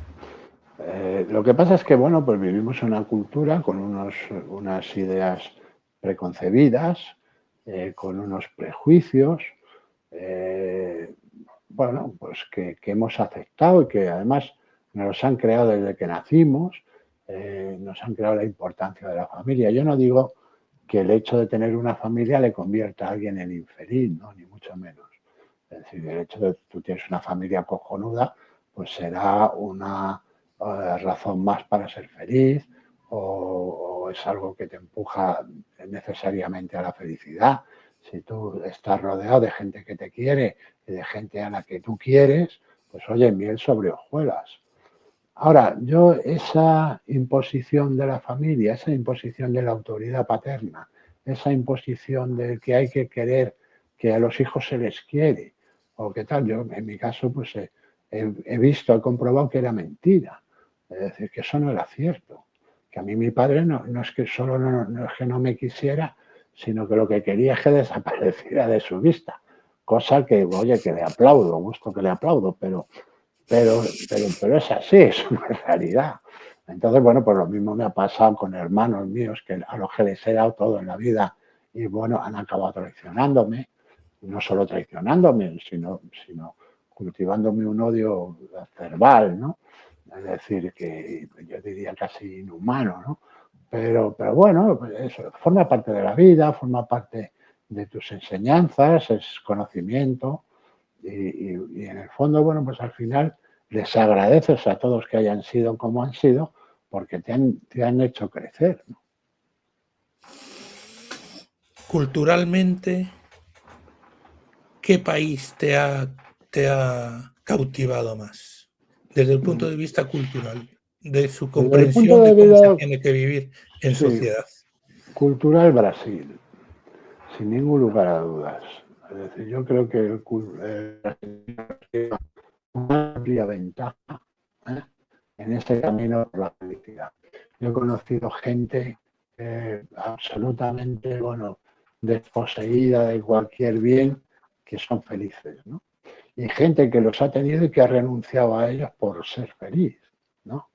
Lo que pasa es que, bueno, pues vivimos en una cultura con unas ideas preconcebidas, con unos prejuicios, eh, bueno, pues que hemos aceptado y que además nos los han creado desde que nacimos, nos han creado la importancia de la familia. Yo no digo que el hecho de tener una familia le convierta a alguien en infeliz, ¿no? Ni mucho menos. Es decir, el hecho de que tú tienes una familia cojonuda, pues será una razón más para ser feliz o es algo que te empuja necesariamente a la felicidad. Si tú estás rodeado de gente que te quiere y de gente a la que tú quieres, pues oye, miel sobre hojuelas. Ahora, yo esa imposición de la familia, esa imposición de la autoridad paterna, esa imposición de que hay que querer que a los hijos se les quiere, o qué tal, yo en mi caso pues he visto, he comprobado que era mentira, es decir, que eso no era cierto, que a mí mi padre no es que solo no es que no me quisiera, sino que lo que quería es que desapareciera de su vista, cosa que, oye, que le aplaudo, gusto que le aplaudo, pero es así, es una realidad. Entonces, bueno, pues lo mismo me ha pasado con hermanos míos que a los que les he dado todo en la vida y bueno, han acabado traicionándome, y no solo traicionándome, sino cultivándome un odio verbal, ¿no? Es decir, que yo diría casi inhumano, ¿no? Pero bueno, eso forma parte de la vida, forma parte de tus enseñanzas, es conocimiento, y en el fondo, bueno, pues al final les agradeces a todos que hayan sido como han sido porque te han hecho crecer, ¿no? Culturalmente, ¿qué país te ha cautivado más? Desde el punto de vista cultural, de su Desde el punto comprensión de de cómo se vista, tiene que vivir en sí, sociedad. cultural Brasil, sin ningún lugar a dudas. Es decir, yo creo que una amplia ventaja, ¿eh?, en ese camino por la felicidad. Yo he conocido gente absolutamente, bueno, desposeída de cualquier bien que son felices, ¿no? Y gente que los ha tenido y que ha renunciado a ellos por ser feliz, ¿no?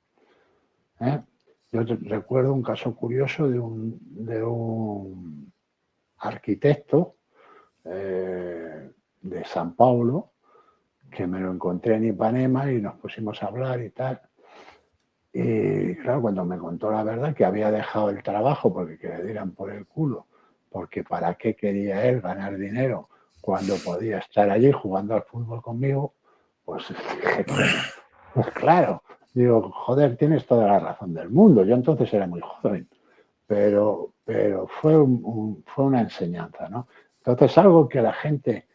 Yo recuerdo un caso curioso de un arquitecto de San Paulo, que me lo encontré en Ipanema y nos pusimos a hablar y tal. Y claro, cuando me contó la verdad que había dejado el trabajo porque que le dieran por el culo, porque para qué quería él ganar dinero cuando podía estar allí jugando al fútbol conmigo, pues dije, pues claro, digo, joder, tienes toda la razón del mundo. Yo entonces era muy joven, pero fue una enseñanza, ¿no? Entonces, algo que la gente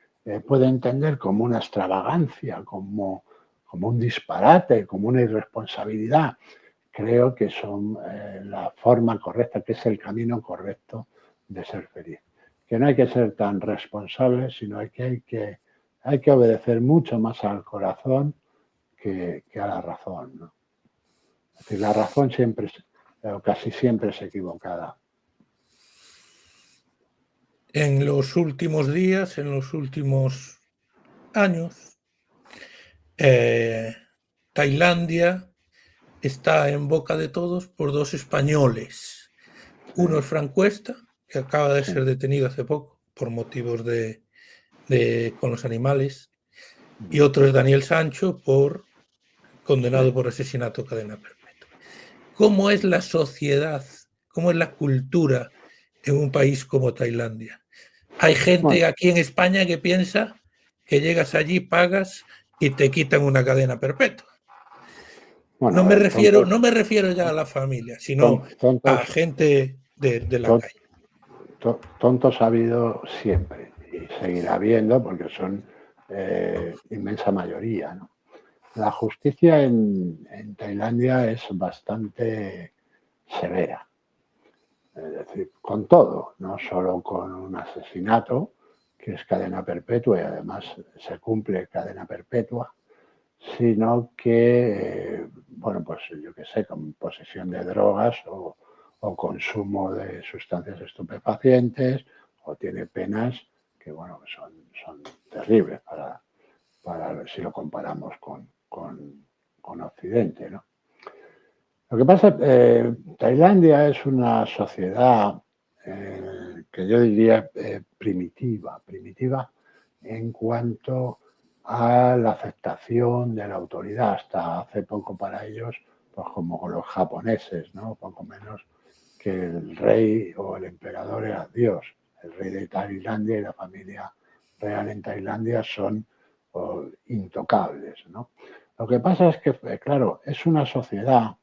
puede entender como una extravagancia, como un disparate, como una irresponsabilidad, creo que son la forma correcta, que es el camino correcto de ser feliz. Que no hay que ser tan responsable, sino que hay que obedecer mucho más al corazón que a la razón, ¿no? Es decir, la razón siempre, o casi siempre es equivocada. En los últimos días, en los últimos años, Tailandia está en boca de todos por dos españoles. Uno es Frank Cuesta, que acaba de ser detenido hace poco por motivos con los animales, y otro es Daniel Sancho, condenado por asesinato a cadena perpetua. ¿Cómo es la sociedad, cómo es la cultura en un país como Tailandia? Hay gente aquí en España que piensa que llegas allí, pagas y te quitan una cadena perpetua. Bueno, No a me ver, refiero ya a la familia, sino a gente de la calle. Tontos ha habido siempre y seguirá habiendo porque son inmensa mayoría, ¿no? La justicia en Tailandia es bastante severa. Es decir, con todo, no solo con un asesinato, que es cadena perpetua y además se cumple cadena perpetua, sino que, bueno, pues yo qué sé, con posesión de drogas o consumo de sustancias estupefacientes, o tiene penas que, bueno, son terribles si lo comparamos con Occidente, ¿no? Lo que pasa, Tailandia es una sociedad que yo diría primitiva en cuanto a la aceptación de la autoridad. Hasta hace poco para ellos, pues como con los japoneses, ¿no? Poco menos que el rey o el emperador era Dios. El rey de Tailandia y la familia real en Tailandia son intocables, ¿no? Lo que pasa es que, claro, es una sociedad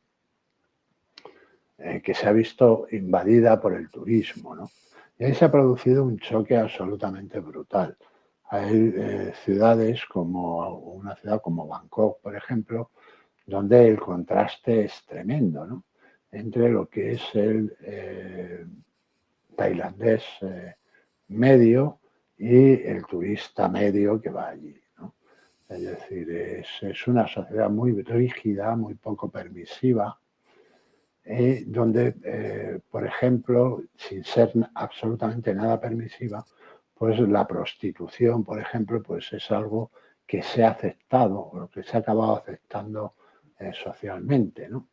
que se ha visto invadida por el turismo, ¿no? Y ahí se ha producido un choque absolutamente brutal. Hay ciudades como una ciudad como Bangkok, por ejemplo, donde el contraste es tremendo, ¿no? Entre lo que es el tailandés medio y el turista medio que va allí, ¿no? Es decir, es una sociedad muy rígida, muy poco permisiva, donde, por ejemplo, sin ser absolutamente nada permisiva, pues la prostitución, por ejemplo, pues es algo que se ha aceptado o que se ha acabado aceptando socialmente, ¿no?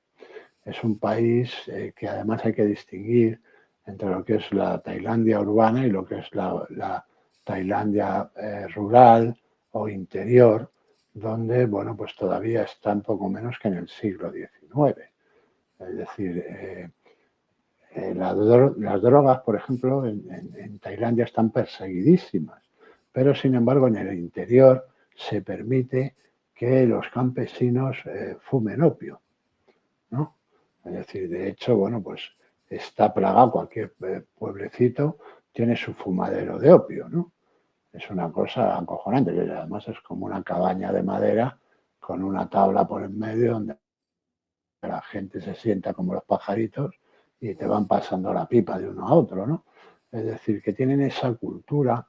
Es un país que además hay que distinguir entre lo que es la Tailandia urbana y lo que es la Tailandia rural o interior, donde, bueno, pues todavía está un poco menos que en el siglo XIX. Es decir, las drogas, por ejemplo, en Tailandia están perseguidísimas, pero sin embargo en el interior se permite que los campesinos fumen opio, ¿no? Es decir, de hecho, bueno, pues está plagado, cualquier pueblecito tiene su fumadero de opio, ¿no? Es una cosa acojonante, que además es como una cabaña de madera con una tabla por en medio donde la gente se sienta como los pajaritos y te van pasando la pipa de uno a otro, ¿no? Es decir, que tienen esa cultura,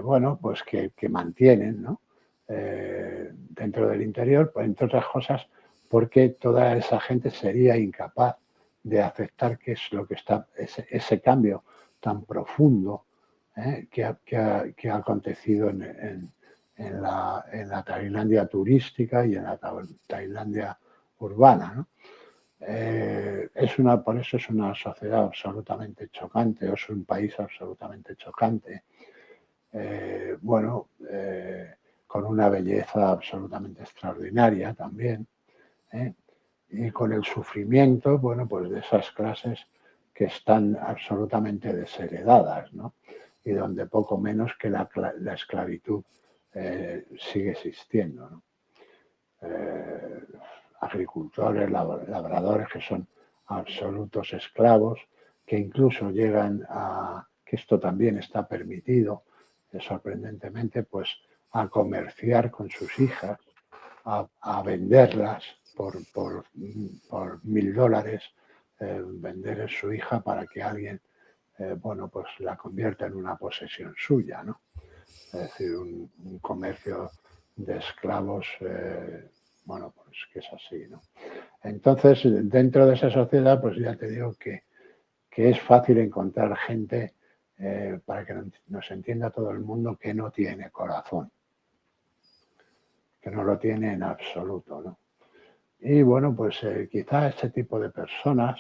bueno, pues que mantienen, ¿no? Dentro del interior, pues, entre otras cosas, porque toda esa gente sería incapaz de aceptar qué es lo que está, ese cambio tan profundo que ha acontecido en la Tailandia turística y en la Tailandia urbana, ¿no? Por eso es una sociedad absolutamente chocante, o es un país absolutamente chocante, con una belleza absolutamente extraordinaria también, y con el sufrimiento, pues de esas clases que están absolutamente desheredadas, ¿no? Y donde poco menos que la esclavitud sigue existiendo, ¿no? Agricultores, labradores que son absolutos esclavos, que incluso llegan que esto también está permitido, sorprendentemente, pues a comerciar con sus hijas, a venderlas por $1000, vender su hija para que alguien, pues la convierta en una posesión suya, ¿no? Es decir, un comercio de esclavos, pues que es así, ¿no? Entonces, dentro de esa sociedad, pues ya te digo que es fácil encontrar gente, para que nos entienda todo el mundo, que no tiene corazón, que no lo tiene en absoluto, ¿no? Y bueno, pues quizá este tipo de personas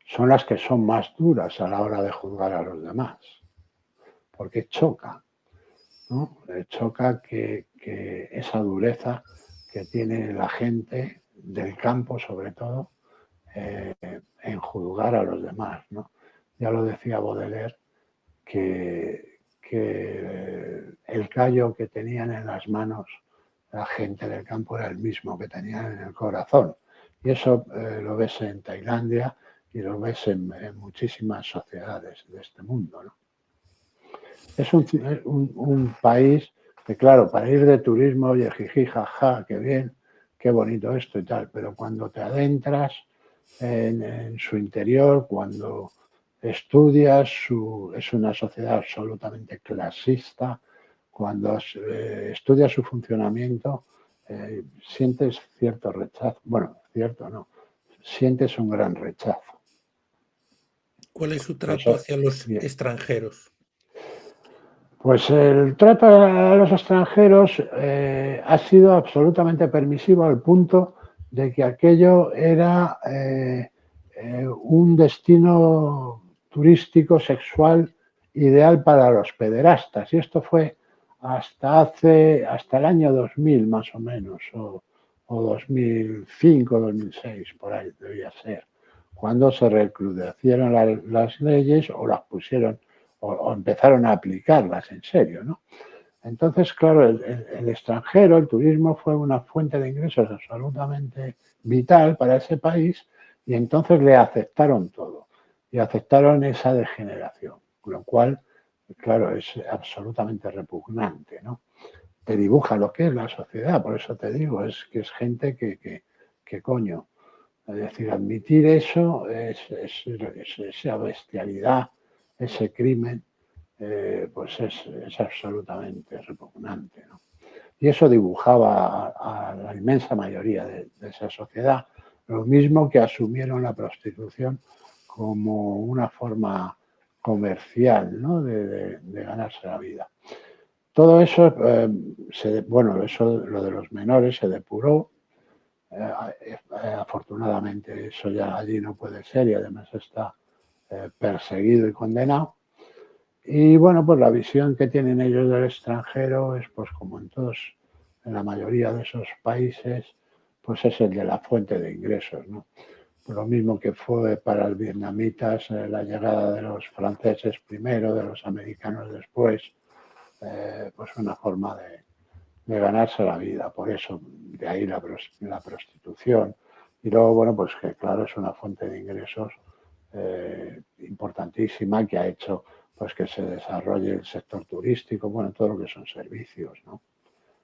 son las que son más duras a la hora de juzgar a los demás, porque choca, ¿no? Choca que esa dureza que tiene la gente del campo, sobre todo, en juzgar a los demás, ¿no? Ya lo decía Baudelaire, que el callo que tenían en las manos la gente del campo era el mismo que tenían en el corazón. Y eso lo ves en Tailandia y lo ves en muchísimas sociedades de este mundo, ¿no? Es un país que, claro, para ir de turismo, oye, jiji, jaja, qué bien, qué bonito esto y tal, pero cuando te adentras en su interior, cuando estudias, es una sociedad absolutamente clasista, cuando estudias su funcionamiento, sientes cierto rechazo, bueno, cierto no, sientes un gran rechazo. ¿Cuál es su trato hacia los extranjeros? Pues el trato a los extranjeros ha sido absolutamente permisivo, al punto de que aquello era un destino turístico sexual ideal para los pederastas. Y esto fue hasta el año 2000 más o menos, o 2005, 2006, por ahí debía ser, cuando se recrudecieron las leyes o las pusieron o empezaron a aplicarlas en serio, ¿no? Entonces, claro, el extranjero, el turismo fue una fuente de ingresos absolutamente vital para ese país, y entonces le aceptaron todo y aceptaron esa degeneración, lo cual, claro, es absolutamente repugnante, ¿no? Te dibuja lo que es la sociedad, por eso te digo, es que es gente que coño. Es decir, admitir eso, esa bestialidad, ese crimen, pues es absolutamente repugnante, ¿no? Y eso dibujaba a la inmensa mayoría de esa sociedad, lo mismo que asumieron la prostitución como una forma comercial, ¿no? de ganarse la vida. Todo eso, lo de los menores se depuró. Afortunadamente eso ya allí no puede ser, y además está perseguido y condenado. Y bueno, pues la visión que tienen ellos del extranjero es, pues como en la mayoría de esos países, pues es el de la fuente de ingresos, ¿no? Pues lo mismo que fue para los vietnamitas la llegada de los franceses primero, de los americanos después, pues una forma de ganarse la vida. Por eso, de ahí la prostitución. Y luego, bueno, pues que claro, es una fuente de ingresos importantísima, que ha hecho pues que se desarrolle el sector turístico, bueno, todo lo que son servicios, ¿no?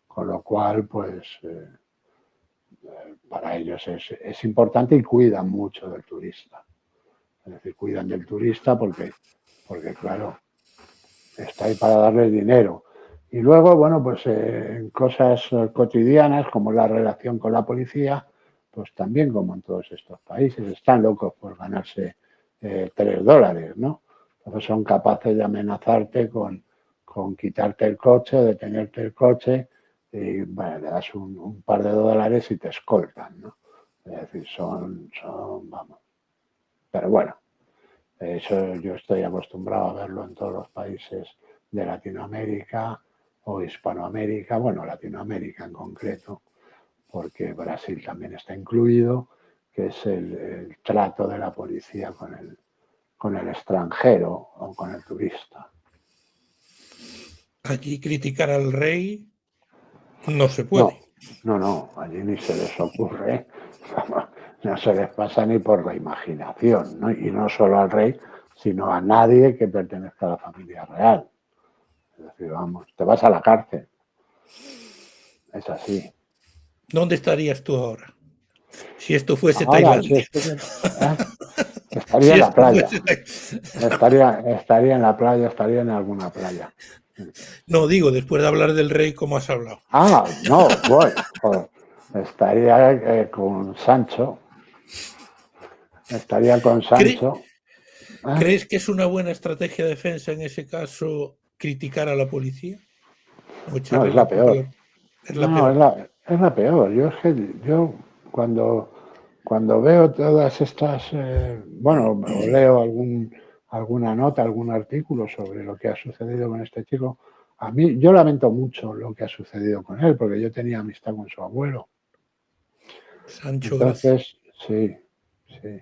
Con lo cual, pues para ellos es importante, y cuidan mucho del turista. Es decir, cuidan del turista porque claro, está ahí para darles dinero. Y luego, bueno, pues en cosas cotidianas como la relación con la policía, pues también, como en todos estos países, están locos por ganarse $3, ¿no? Entonces son capaces de amenazarte con quitarte el coche, detenerte el coche y bueno, le das un par de dólares y te escoltan, ¿no? Es decir, vamos. Pero bueno, eso yo estoy acostumbrado a verlo en todos los países de Latinoamérica o Hispanoamérica, bueno, Latinoamérica en concreto, porque Brasil también está incluido, que es el trato de la policía con el extranjero o con el turista. Allí criticar al rey no se No, puede. no, allí ni se les ocurre, no se les pasa ni por la imaginación, ¿no? Y no solo al rey, sino a nadie que pertenezca a la familia real. Es decir, vamos, te vas a la cárcel. Es así. ¿Dónde estarías tú ahora? Si esto fuese Ahora, si Tailandia. estuviera, estaría Si en la esto playa. fuese Estaría en la playa, estaría en alguna playa. No, digo, después de hablar del rey, ¿cómo has hablado? No, voy. Joder. Estaría con Sancho. Estaría con ¿Cre Sancho. ¿Eh? ¿Crees que es una buena estrategia de defensa en ese caso criticar a la policía? ¿O No, echarle es la la culpa a peor. la... Es la No, peor. es la peor. Yo cuando, cuando veo todas estas, bueno, o leo alguna nota, algún artículo sobre lo que ha sucedido con este chico, a mí, yo lamento mucho lo que ha sucedido con él, porque yo tenía amistad con su abuelo. Sancho Gracia. Entonces, sí, sí.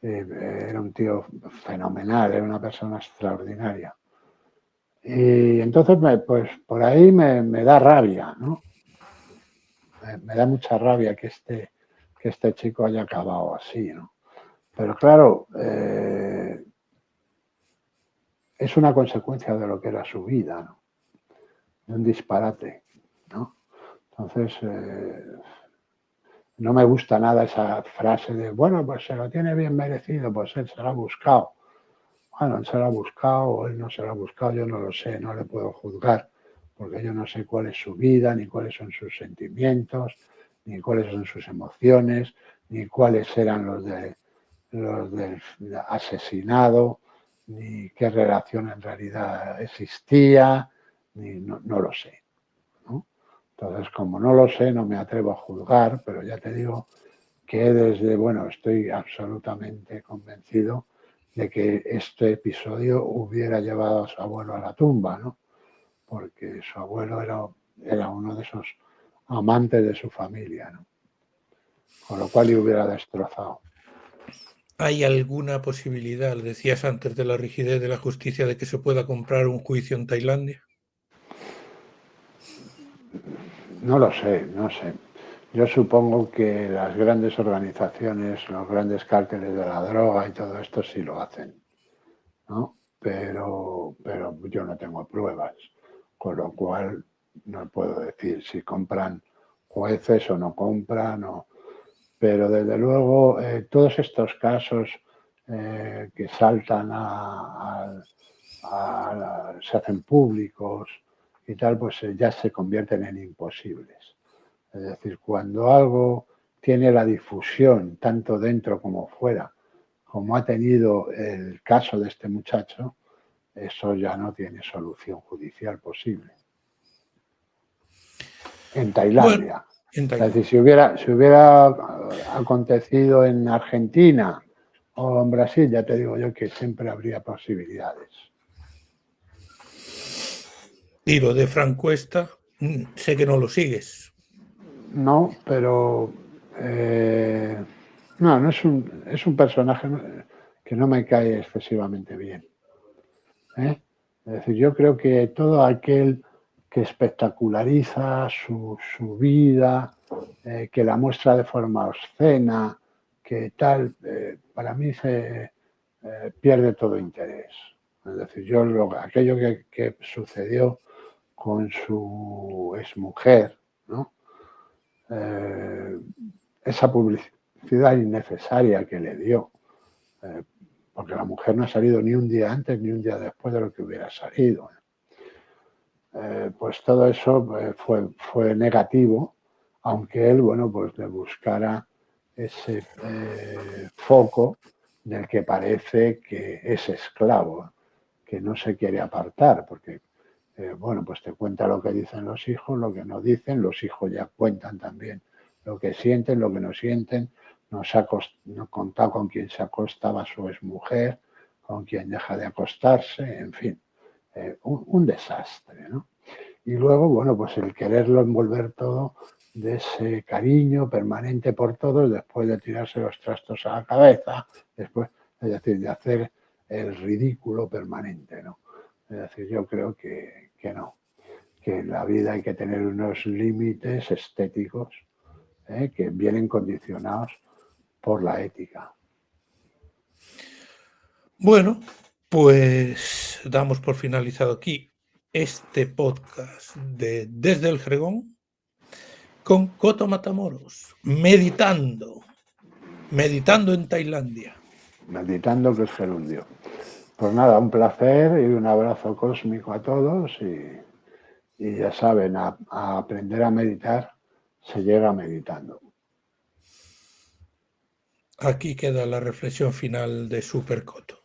Era un tío fenomenal, era una persona extraordinaria. Y entonces, pues por ahí me da rabia, ¿no? Me da mucha rabia que este chico haya acabado así, ¿no? Pero claro, es una consecuencia de lo que era su vida, ¿no? De un disparate, ¿no? Entonces, no me gusta nada esa frase de, bueno, pues se lo tiene bien merecido, pues él se lo ha buscado. Bueno, él se lo ha buscado o él no se lo ha buscado, yo no lo sé, no le puedo juzgar, porque yo no sé cuál es su vida, ni cuáles son sus sentimientos, ni cuáles son sus emociones, ni cuáles eran los del asesinado, ni qué relación en realidad existía, no lo sé, ¿no? Entonces, como no lo sé, no me atrevo a juzgar, pero ya te digo que bueno, estoy absolutamente convencido de que este episodio hubiera llevado a su abuelo a la tumba, ¿no? Porque su abuelo era uno de esos amantes de su familia, ¿no? Con lo cual le hubiera destrozado. ¿Hay alguna posibilidad, le decías antes, de la rigidez de la justicia, de que se pueda comprar un juicio en Tailandia? No lo sé, no sé. Yo supongo que las grandes organizaciones, los grandes cárteles de la droga y todo esto sí lo hacen, ¿no? Pero yo no tengo pruebas, con lo cual no puedo decir si compran jueces o no compran, pero desde luego todos estos casos que saltan se hacen públicos y tal, pues ya se convierten en imposibles. Es decir, cuando algo tiene la difusión, tanto dentro como fuera, como ha tenido el caso de este muchacho, eso ya no tiene solución judicial posible. En Bueno, Tailandia. en Es decir, Tailandia. si hubiera acontecido en Argentina o en Brasil, ya te digo yo que siempre habría posibilidades. Y lo de Frank Cuesta, sé que no lo sigues. No, pero no es un personaje que no me cae excesivamente bien. ¿Eh? Es decir, yo creo que todo aquel que espectaculariza su vida, que la muestra de forma obscena, que tal, para mí se pierde todo interés. Es decir, aquello que sucedió con su exmujer, ¿no? Eh, esa publicidad innecesaria que le dio, eh, porque la mujer no ha salido ni un día antes ni un día después de lo que hubiera salido. Pues todo eso fue negativo, aunque él, bueno, pues le buscara ese foco del que parece que es esclavo, que no se quiere apartar, porque, bueno, pues te cuenta lo que dicen los hijos, lo que no dicen, los hijos ya cuentan también lo que sienten, lo que no sienten, nos ha contado con quién se acostaba su exmujer, con quién deja de acostarse, en fin, un desastre, ¿no? Y luego, bueno, pues el quererlo envolver todo de ese cariño permanente por todos, después de tirarse los trastos a la cabeza, después, es decir, de hacer el ridículo permanente, ¿no? Es decir, yo creo que no, que en la vida hay que tener unos límites estéticos, que vienen condicionados por la ética. Bueno, pues damos por finalizado aquí este podcast de Desde el Jergón con Coto Matamoros, meditando en Tailandia. Meditando que es gerundio. Pues nada, un placer y un abrazo cósmico a todos y ya saben, a aprender a meditar se llega meditando. Aquí queda la reflexión final de Super Coto.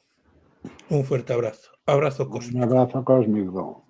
Un fuerte abrazo. Abrazo Un cósmico. abrazo cósmico.